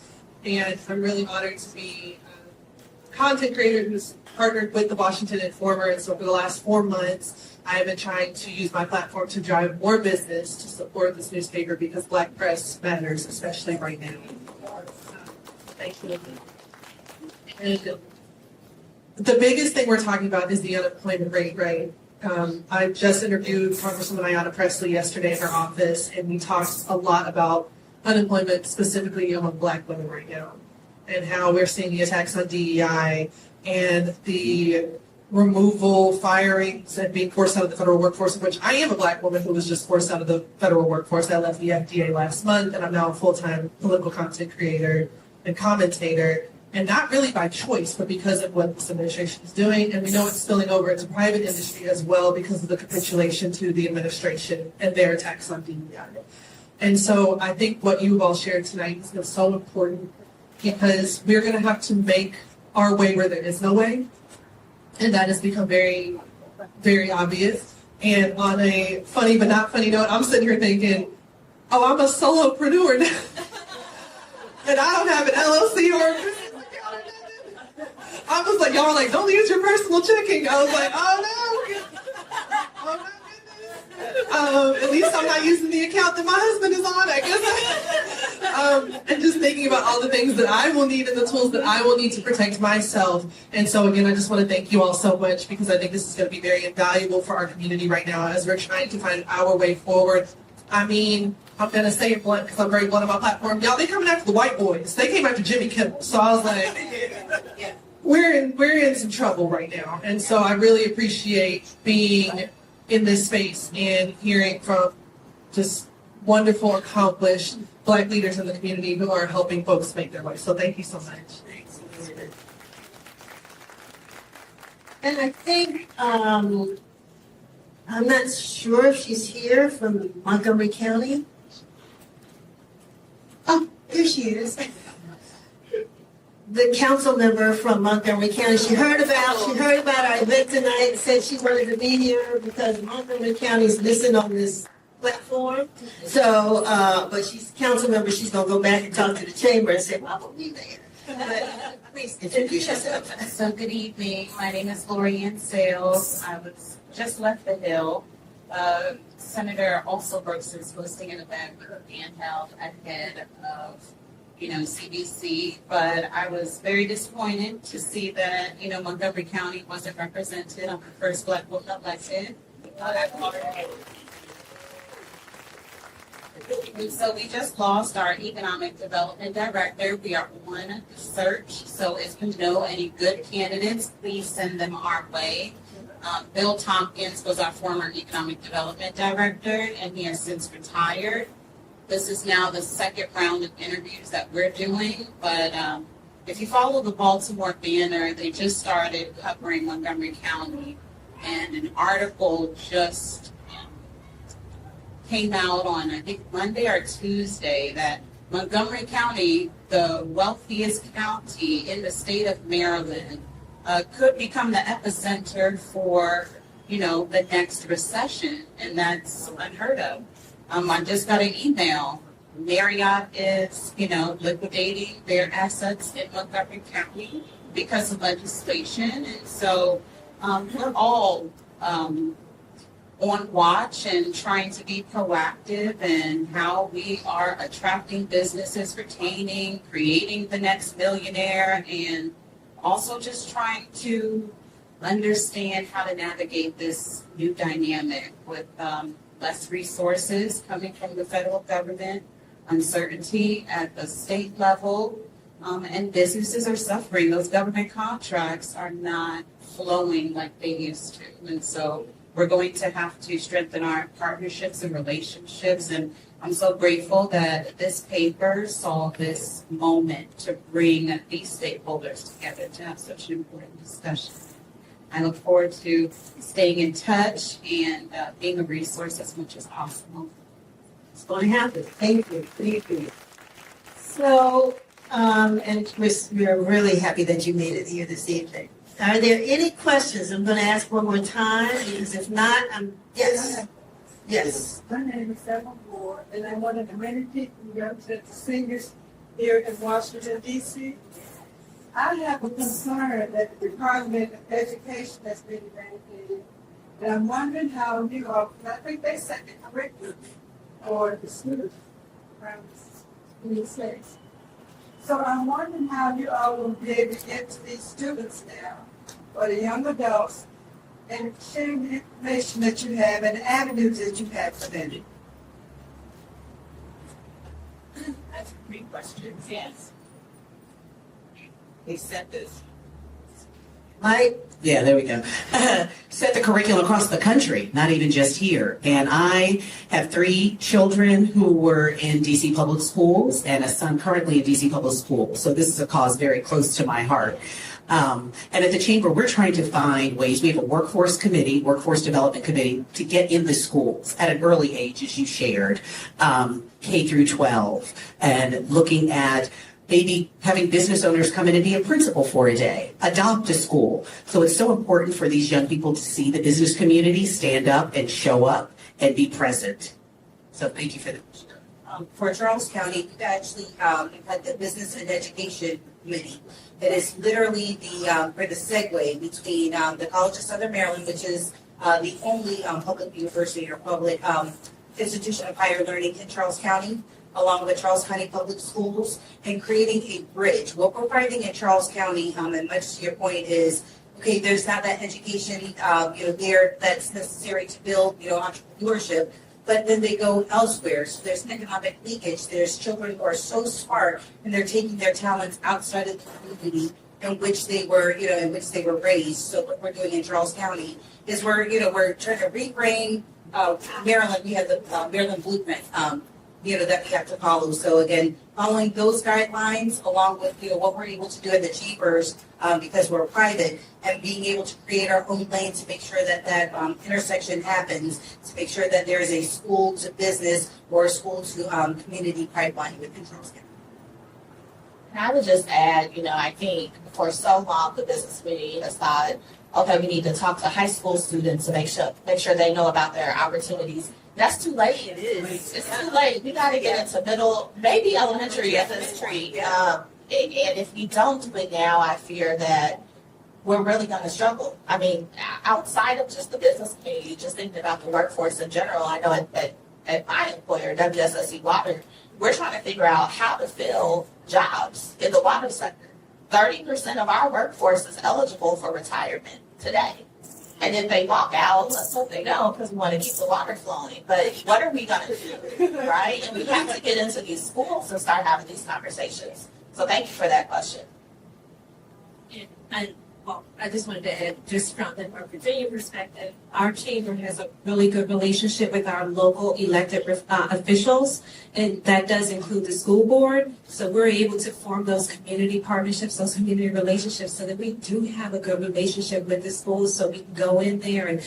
And I'm really honored to be a content creator who's partnered with the Washington Informer. And so for the last 4 months, I have been trying to use my platform to drive more business to support this newspaper because Black press matters, especially right now. Thank you. And the biggest thing we're talking about is the unemployment rate, right? I just interviewed Congresswoman Ayanna Pressley yesterday in her office, and we talked a lot about unemployment, specifically among Black women right now, and how we're seeing the attacks on DEI, and the removal, firings, and being forced out of the federal workforce, which I am a Black woman who was just forced out of the federal workforce. I left the FDA last month, and I'm now a full-time political content creator and commentator, and not really by choice, but because of what this administration is doing. And we know it's spilling over into private industry as well because of the capitulation to the administration and their attacks on DEI. And so I think what you've all shared tonight is so important because we're going to have to make our way where there is no way. And that has become very, very obvious. And on a funny but not funny note, I'm sitting here thinking, oh, I'm a solopreneur now. And I don't have an LLC or a business account or nothing. I was like, y'all were like, don't use your personal checking. I was like, oh no. Oh my goodness. At least I'm not using the account that my husband is on, I guess. And just thinking about all the things that I will need and the tools that I will need to protect myself. And so again, I just want to thank you all so much because I think this is going to be very invaluable for our community right now as we're trying to find our way forward. I mean, I'm going to say it blunt because I'm very blunt on my platform. Y'all, they coming after the white boys. They came after Jimmy Kimmel. So I was like, we're in some trouble right now. And so I really appreciate being in this space and hearing from just wonderful, accomplished Black leaders in the community who are helping folks make their way. So thank you so much. And I think, I'm not sure if she's here from Montgomery County. Oh, here she is. The council member from Montgomery County. She heard about our event tonight and said she wanted to be here because Montgomery County is missing on this platform. So, but she's a council member. She's gonna go back and talk to the chamber and say, "Why won't we there?" But please introduce yourself. So good evening. My name is Lori Ann Sales. I was just left the Hill. Senator also Brooks is hosting an event with Ann Health ahead of CBC, but I was very disappointed to see that, Montgomery County wasn't represented on the first Black woman elected. And so we just lost our economic development director. We are on search. So if you know any good candidates, please send them our way. Bill Tompkins was our former economic development director, and he has since retired. This is now the second round of interviews that we're doing, but if you follow the Baltimore Banner, they just started covering Montgomery County, and an article just came out on, I think, Monday or Tuesday that Montgomery County, the wealthiest county in the state of Maryland, could become the epicenter for, the next recession, and that's unheard of. I just got an email. Marriott is, liquidating their assets in Montgomery County because of legislation. And so we're all on watch and trying to be proactive in how we are attracting businesses, retaining, creating the next millionaire, and also just trying to understand how to navigate this new dynamic with less resources coming from the federal government, uncertainty at the state level, and businesses are suffering. Those government contracts are not flowing like they used to. And so we're going to have to strengthen our partnerships and relationships. And I'm so grateful that this paper saw this moment to bring these stakeholders together to have such an important discussion. I look forward to staying in touch and being a resource as much as possible. It's going to happen. Thank you. Thank you. So, and we're really happy that you made it here this evening. Are there any questions? I'm going to ask one more time because if not, yes. Yes. My name is Emma Moore, and I'm one of the many people who represent the seniors here in Washington, D.C. I have a concern that the Department of Education has been eradicated, and I'm wondering how you all, I think they set the curriculum for the students around the states. So I'm wondering how you all will be able to get to these students now, or the young adults, and sharing the information that you have and the avenues that you have for them. That's a great question. Yes. They said this. Mike? Yeah, there we go. Set the curriculum across the country, not even just here. And I have 3 children who were in DC public schools and a son currently in DC public schools. So this is a cause very close to my heart. And at the Chamber, we're trying to find ways. We have a workforce development committee to get in the schools at an early age, as you shared, K through 12, and looking at maybe having business owners come in and be a principal for a day, adopt a school. So it's so important for these young people to see the business community stand up and show up and be present. So thank you for that. For Charles County, we've actually had the Business and Education Committee. It is literally the segue between the College of Southern Maryland, which is the only public university or public institution of higher learning in Charles County, along with Charles County Public Schools, and creating a bridge. What we're finding in Charles County, and much to your point, is okay, there's not that education there that's necessary to build entrepreneurship. But then they go elsewhere. So there's economic leakage. There's children who are so smart and they're taking their talents outside of the community in which they were, raised. So what we're doing in Charles County is we're trying to rebrain Maryland. We have the Maryland Blueprint, that we have to follow. So again, following those guidelines along with, what we're able to do in the Chambers, because we're private, and being able to create our own lane to make sure that intersection happens, to make sure that there is a school to business or a school to community pipeline within Charles County. And I would just add, I think for so long the business community has thought, okay, we need to talk to high school students to make sure they know about their opportunities. That's too late. It is. It's too late. We got to get into middle, maybe elementary at this rate. And if we don't do it now, I fear that we're really going to struggle. I mean, outside of just the business community, just thinking about the workforce in general, I know at my employer, WSSC Water, we're trying to figure out how to fill jobs in the water sector. 30% of our workforce is eligible for retirement today. And if they walk out, let's hope they don't, because we want to keep the water flowing. But what are we going to do, right? And we have to get into these schools and start having these conversations. So thank you for that question. And I just wanted to add, just from the Virginia perspective, our chamber has a really good relationship with our local elected officials, and that does include the school board. So we're able to form those community partnerships, those community relationships, so that we do have a good relationship with the schools, so we can go in there and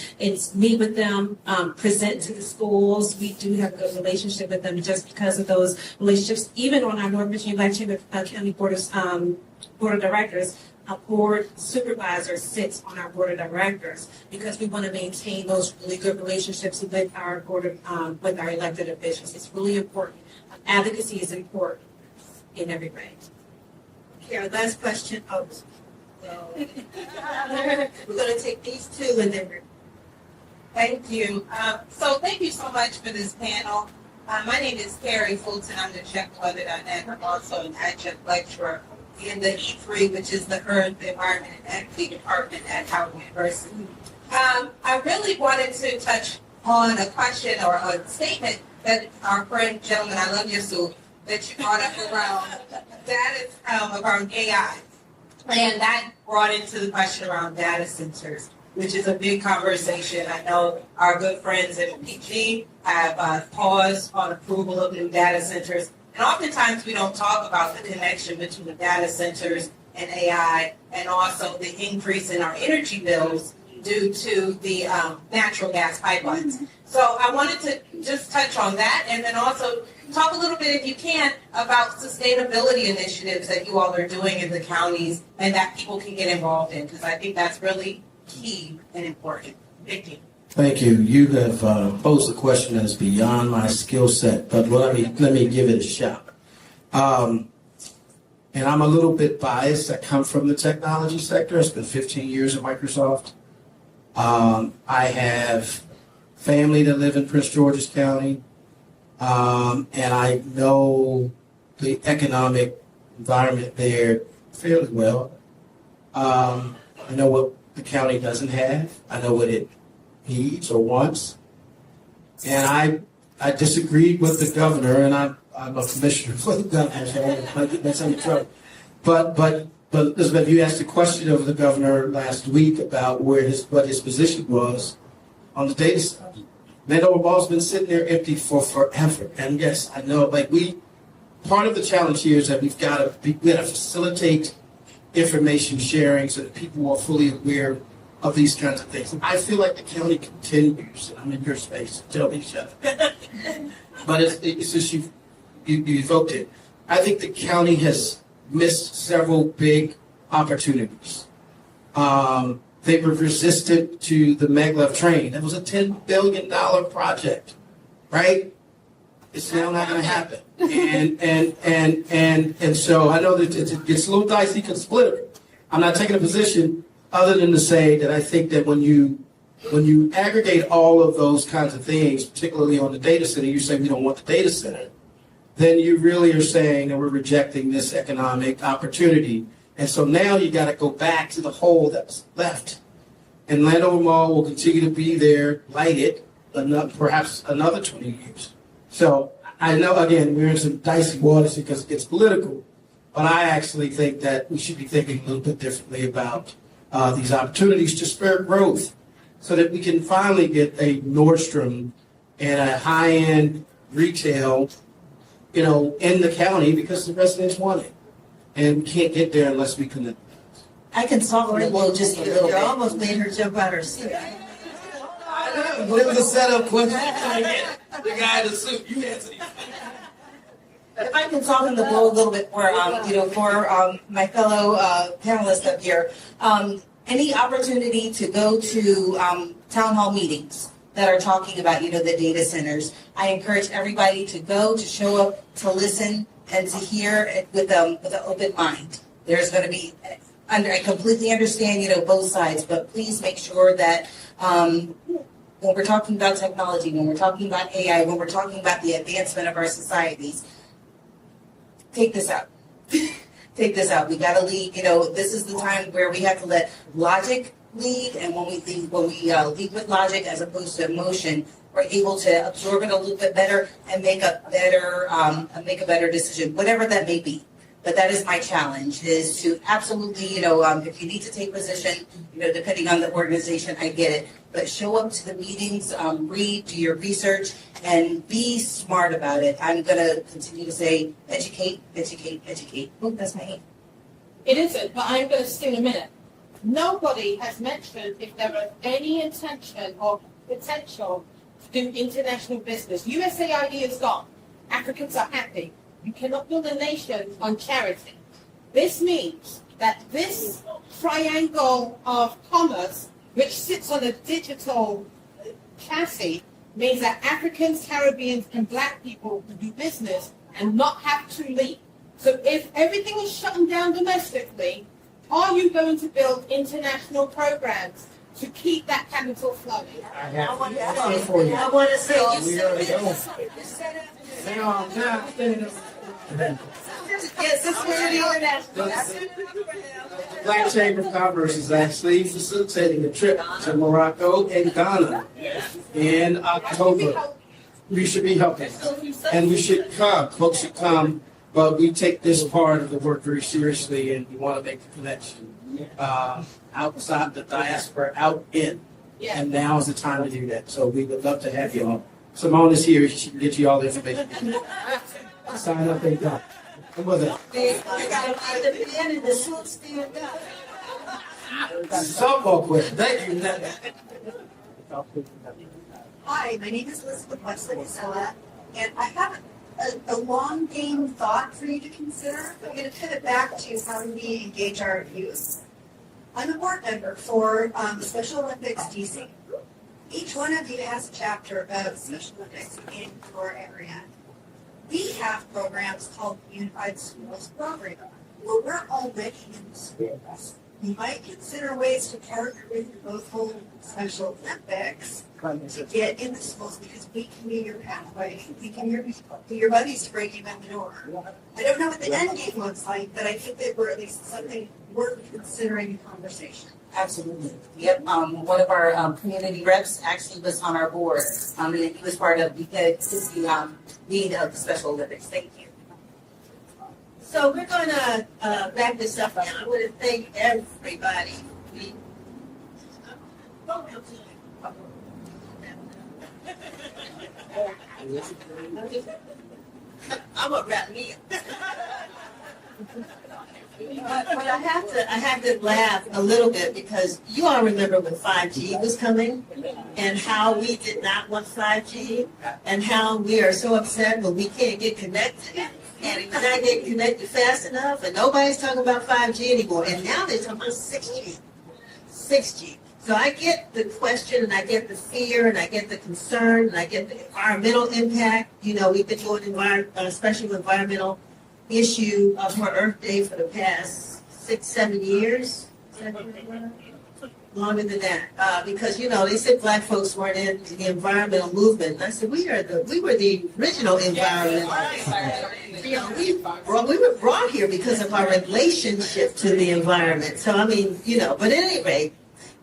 meet with them, present to the schools. We do have a good relationship with them just because of those relationships. Even on our North Virginia Black Chamber County Board of Directors, a board supervisor sits on our board of directors because we want to maintain those really good relationships with our with our elected officials. It's really important. Advocacy is important in every way. Okay, our last question. We're going to take these 2 and then Thank you. So thank you so much for this panel. My name is Carrie Fulton. I'm the Chef Weather.net. I'm also an adjunct lecturer in the E3, which is the Earth, Environment, and Equity Department at Howard University. I really wanted to touch on a question or a statement that our friend, gentleman, I love your suit, that you brought up around around AI. And that brought into the question around data centers, which is a big conversation. I know our good friends at PG have paused on approval of new data centers. And oftentimes we don't talk about the connection between the data centers and AI, and also the increase in our energy bills due to the natural gas pipelines. So I wanted to just touch on that, and then also talk a little bit, if you can, about sustainability initiatives that you all are doing in the counties and that people can get involved in, because I think that's really key and important. Thank you. Thank you. You have posed a question that is beyond my skill set, but let me give it a shot. And I'm a little bit biased. I come from the technology sector. I spent 15 years at Microsoft. I have family that live in Prince George's County, and I know the economic environment there fairly well. I know what the county doesn't have. I know what it needs or wants. And I disagreed with the governor, and I'm a commissioner for the governor, so I might get myself in trouble. But But Elizabeth, you asked a question of the governor last week about what his position was on the data center. Landover Mall's been sitting there empty for forever. And yes, I know, part of the challenge here is that we gotta facilitate information sharing so that people are fully aware of these kinds of things. I feel like the county continues, and I'm in your space, tell me shut up. But it's just you evoked it. I think the county has missed several big opportunities. They were resistant to the maglev train. That was a $10 billion project, right? It's now not going to happen. And so I know that it gets a little dicey because it's political. I'm not taking a position other than to say that I think that when you aggregate all of those kinds of things, particularly on the data center, you say we don't want the data center, then you really are saying that we're rejecting this economic opportunity. And so now you got to go back to the hole that's left. And Landover Mall will continue to be there, lighted, perhaps another 20 years. So I know, again, we're in some dicey waters because it gets political, but I actually think that we should be thinking a little bit differently about these opportunities to spur growth so that we can finally get a Nordstrom and a high-end retail, in the county because the residents want it. And we can't get there unless we connect. I can soften the blow just a little bit. You almost made her jump out her seat. It was a setup question. The guy in the suit, you answer these. If I can soften the blow a little bit for my fellow panelists up here, any opportunity to go to town hall meetings that are talking about, the data centers, I encourage everybody to go, to show up, to listen, and to hear it with an open mind. There's going to be, I completely understand, both sides, but please make sure that when we're talking about technology, when we're talking about AI, when we're talking about the advancement of our societies, take this out. Take this out. We got to lead. This is the time where we have to let logic lead, and when we lead with logic as opposed to emotion, we're able to absorb it a little bit better and make a better decision, whatever that may be. But that is my challenge: is to absolutely, if you need to take position, depending on the organization, I get it. But show up to the meetings, read, do your research, and be smart about it. I'm going to continue to say, educate, educate, educate. Oh, that's my hand. It isn't, but I'm going to steal a minute. Nobody has mentioned if there was any intention or potential to do international business. USAID is gone. Africans are happy. You cannot build a nation on charity. This means that this triangle of commerce, which sits on a digital chassis, means that Africans, Caribbeans, and Black people can do business and not have to leave. So if everything is shutting down domestically, are you going to build international programs to keep that capital flowing? I want to say, you said it. Yes, this is international. Black Chamber of Commerce is actually facilitating a trip to Morocco and Ghana in October. We should be helping. And we should come. Folks should come. But we take this part of the work very seriously, and we want to make the connection outside the diaspora, out in. Yeah. And now is the time to do that. So we would love to have you all. Simone is here. She can get you all the information. Sign up and go. Come with it. You got to find the pen and the suit still got. Softball question. Thank you. Hi, my name is Elizabeth Wesley Casella, and I have a long game thought for you to consider. I'm going to pivot back to how we engage our youth. I'm a board member for the Special Olympics DC. Each one of you has a chapter about Special Olympics in your area. We have programs called Unified Schools Program, where we're already in the schools. You might consider ways to partner with your local Special Olympics to get in the schools, because we can be your pathway. We can be your buddies to bring you in the door. I don't know what the end game looks like, but I think that we're at least something worth considering in conversation. Absolutely. Yep. One of our community reps actually was on our board. And he was part of the lead of the Special Olympics. Thank you. So we're gonna wrap this up now. I want to thank everybody. I'm gonna wrap me up. But I have to laugh a little bit because you all remember when 5G was coming and how we did not want 5G and how we are so upset when we can't get connected and we're not getting connected fast enough and nobody's talking about 5G anymore. And now they're talking about 6G. 6G. So I get the question and I get the fear and I get the concern and I get the environmental impact. You know, we've been doing special environmental issue for Earth Day for the past 6-7 years. Longer than that, because you know they said Black folks weren't in the environmental movement. And I said we were the original environmentalists. You know, we were brought here because of our relationship to the environment. So I mean, you know, but at any rate,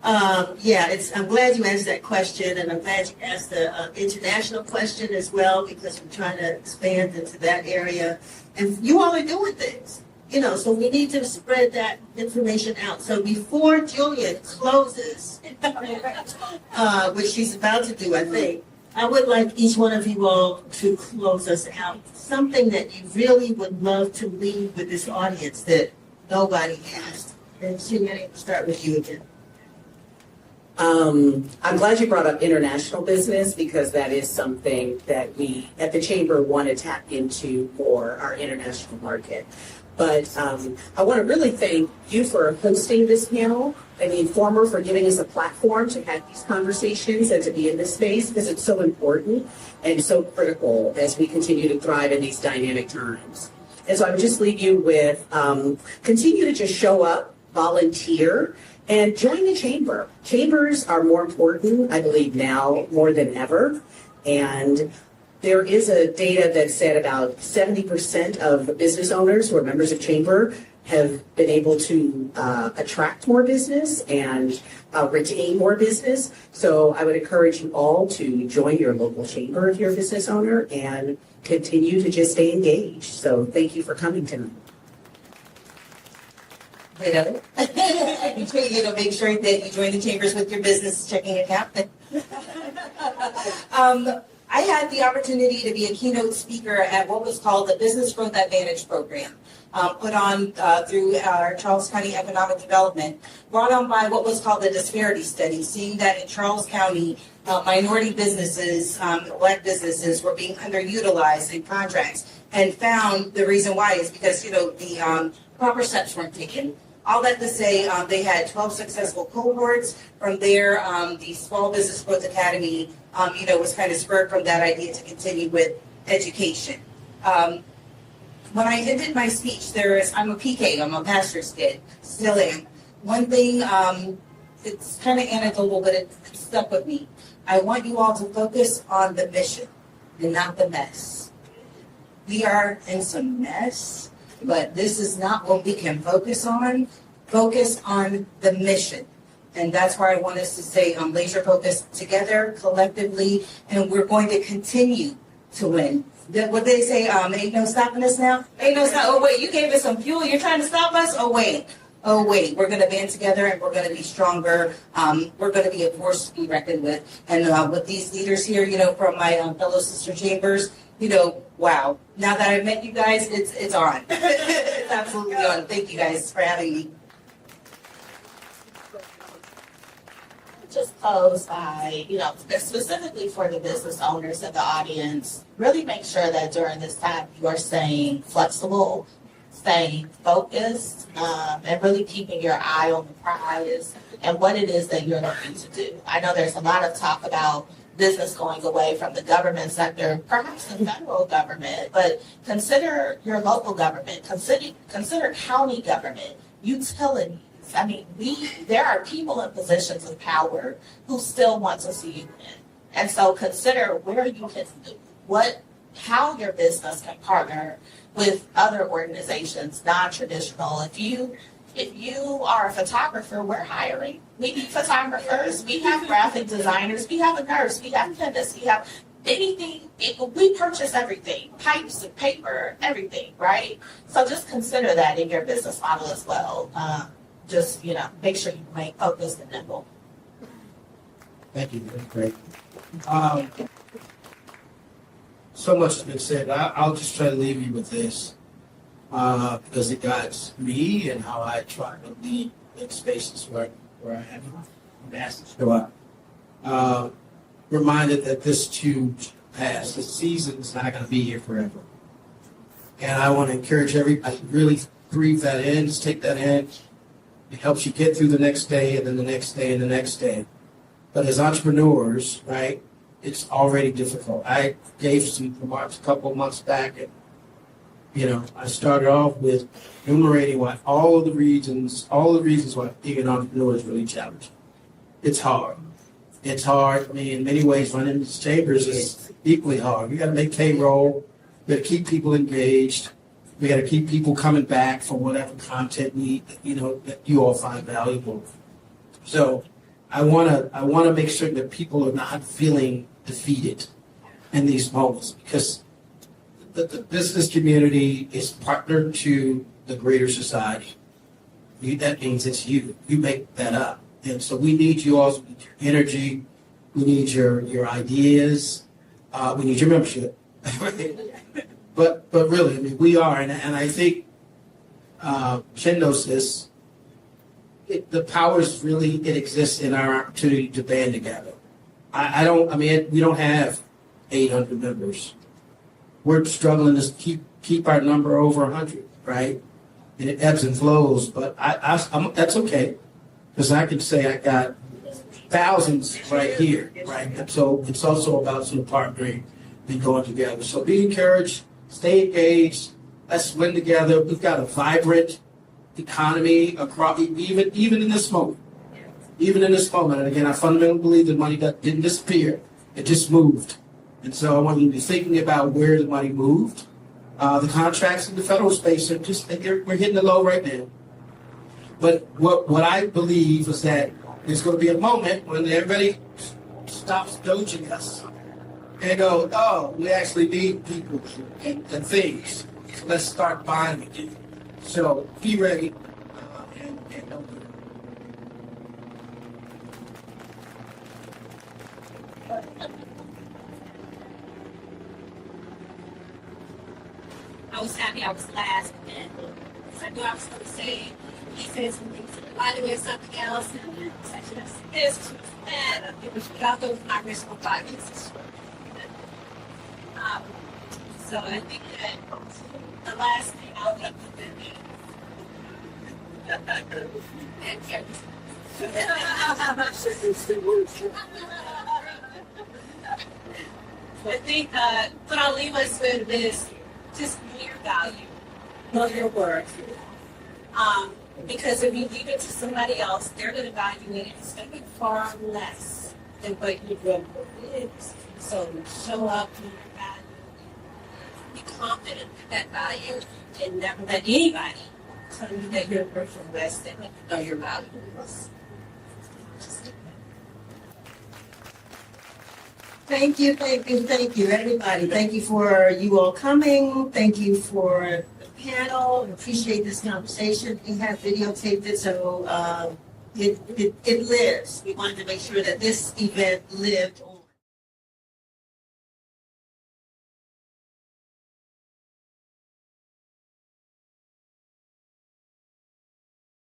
yeah, I'm glad you asked that question, and I'm glad you asked the international question as well because we're trying to expand into that area. And you all are doing things, you know, so we need to spread that information out. So before Julia closes, which she's about to do, I think, I would like each one of you all to close us out. Something that you really would love to leave with this audience that nobody asked. And Julia, I'll start with you again. I'm glad you brought up international business because that is something that we at the Chamber want to tap into for our international market. But I want to really thank you for hosting this panel and the Informer for giving us a platform to have these conversations and to be in this space because it's so important and so critical as we continue to thrive in these dynamic times. And so I would just leave you with continue to just show up, volunteer, and join the Chamber. Chambers are more important, I believe, now more than ever. And there is a data that said about 70% of business owners who are members of Chamber have been able to attract more business and retain more business. So I would encourage you all to join your local Chamber if you're a business owner and continue to just stay engaged. So thank you for coming tonight. Between you to make sure that you join the Chambers with your business checking account. I had the opportunity to be a keynote speaker at what was called the Business Growth Advantage Program, put on through our Charles County Economic Development, brought on by what was called the Disparity Study, seeing that in Charles County, minority businesses, Black businesses were being underutilized in contracts, and found the reason why is because, you know, the proper steps weren't taken. All that to say, they had 12 successful cohorts. From there, the Small Business Growth Academy, you know, was kind of spurred from that idea to continue with education. When I ended my speech, I'm a PK, I'm a pastor's kid, still am. One thing, it's kind of anecdotal, but it stuck with me. I want you all to focus on the mission and not the mess. We are in some mess, but this is not what we can focus on. Focus on the mission. And that's where I want us to stay laser focused together, collectively, and we're going to continue to win. What they say, ain't no stopping us now? Ain't no stop. Oh, wait, you gave us some fuel. You're trying to stop us? Oh, wait. We're going to band together and we're going to be stronger. We're going to be a force to be reckoned with. And with these leaders here, you know, from my fellow sister chambers, you know, wow. Now that I've met you guys, it's on. It's absolutely on. Thank you guys for having me. Just close by, you know, specifically for the business owners of the audience, really make sure that during this time you are staying flexible, staying focused, and really keeping your eye on the prize and what it is that you're looking to do. I know there's a lot of talk about business going away from the government sector, perhaps the federal government, but consider your local government, consider county government, utilities. I mean, there are people in positions of power who still want to see you win. And so consider where you can do how your business can partner with other organizations, non-traditional. If you are a photographer, we're hiring. We need photographers. We have graphic designers. We have a nurse. We have dentists. We have we purchase everything, pipes and paper, everything, right? So just consider that in your business model as well. Just, make sure you remain focused and nimble. Thank you. That's great. So much has been said. I'll just try to leave you with this because it guides me and how I try to lead in spaces where I have masses show up. Reminded that this too pass. The season's not going to be here forever. And I want to encourage everybody to really breathe that in, just take that in. It helps you get through the next day and then the next day and the next day. But as entrepreneurs, right, it's already difficult. I gave some remarks a couple of months back, and I started off with enumerating all the reasons why being an entrepreneur is really challenging. It's hard. It's hard. I mean, in many ways, running these chambers is equally hard. You got to make payroll. You got to keep people engaged. We got to keep people coming back for whatever content that you all find valuable. So I want to make sure that people are not feeling defeated in these moments, because the business community is partnered to the greater society. That means it's you. You make that up. And so we need you all. We need your energy. We need your ideas. We need your membership. But really, I mean, we are, and I think Chen knows this. The power is really, it exists in our opportunity to band together. We don't have 800 members. We're struggling to keep our number over 100, right? And it ebbs and flows, but that's okay, because I can say I got thousands right here, right? And so it's also about sort of partnering and going together. So be encouraged, stay engaged, let's win together. We've got a vibrant economy across, even in this moment. Even in this moment, and again, I fundamentally believe that money didn't disappear; it just moved. And so I want you to be thinking about where the money moved. The contracts in the federal space we're hitting the low right now. But what I believe is that there's going to be a moment when everybody stops dodging us and go, oh, we actually need people and things. So let's start buying again. So be ready and don't do it. I was happy I was last, and I knew I was going to say, he said something, by the way, something else, and this, and it was about those my original 5 years. So I think that the last thing I'll leave I think what I'll leave us with is just know your value, know your worth. Because if you leave it to somebody else, they're going to value it, and it's going to be far less than what you really is. So show up with your value, be confident with that value, and never let anybody tell you that you're worth less than what you know your value is. Thank you, everybody. Thank you for you all coming. Thank you for the panel. Appreciate this conversation. We have videotaped it, so it lives. We wanted to make sure that this event lived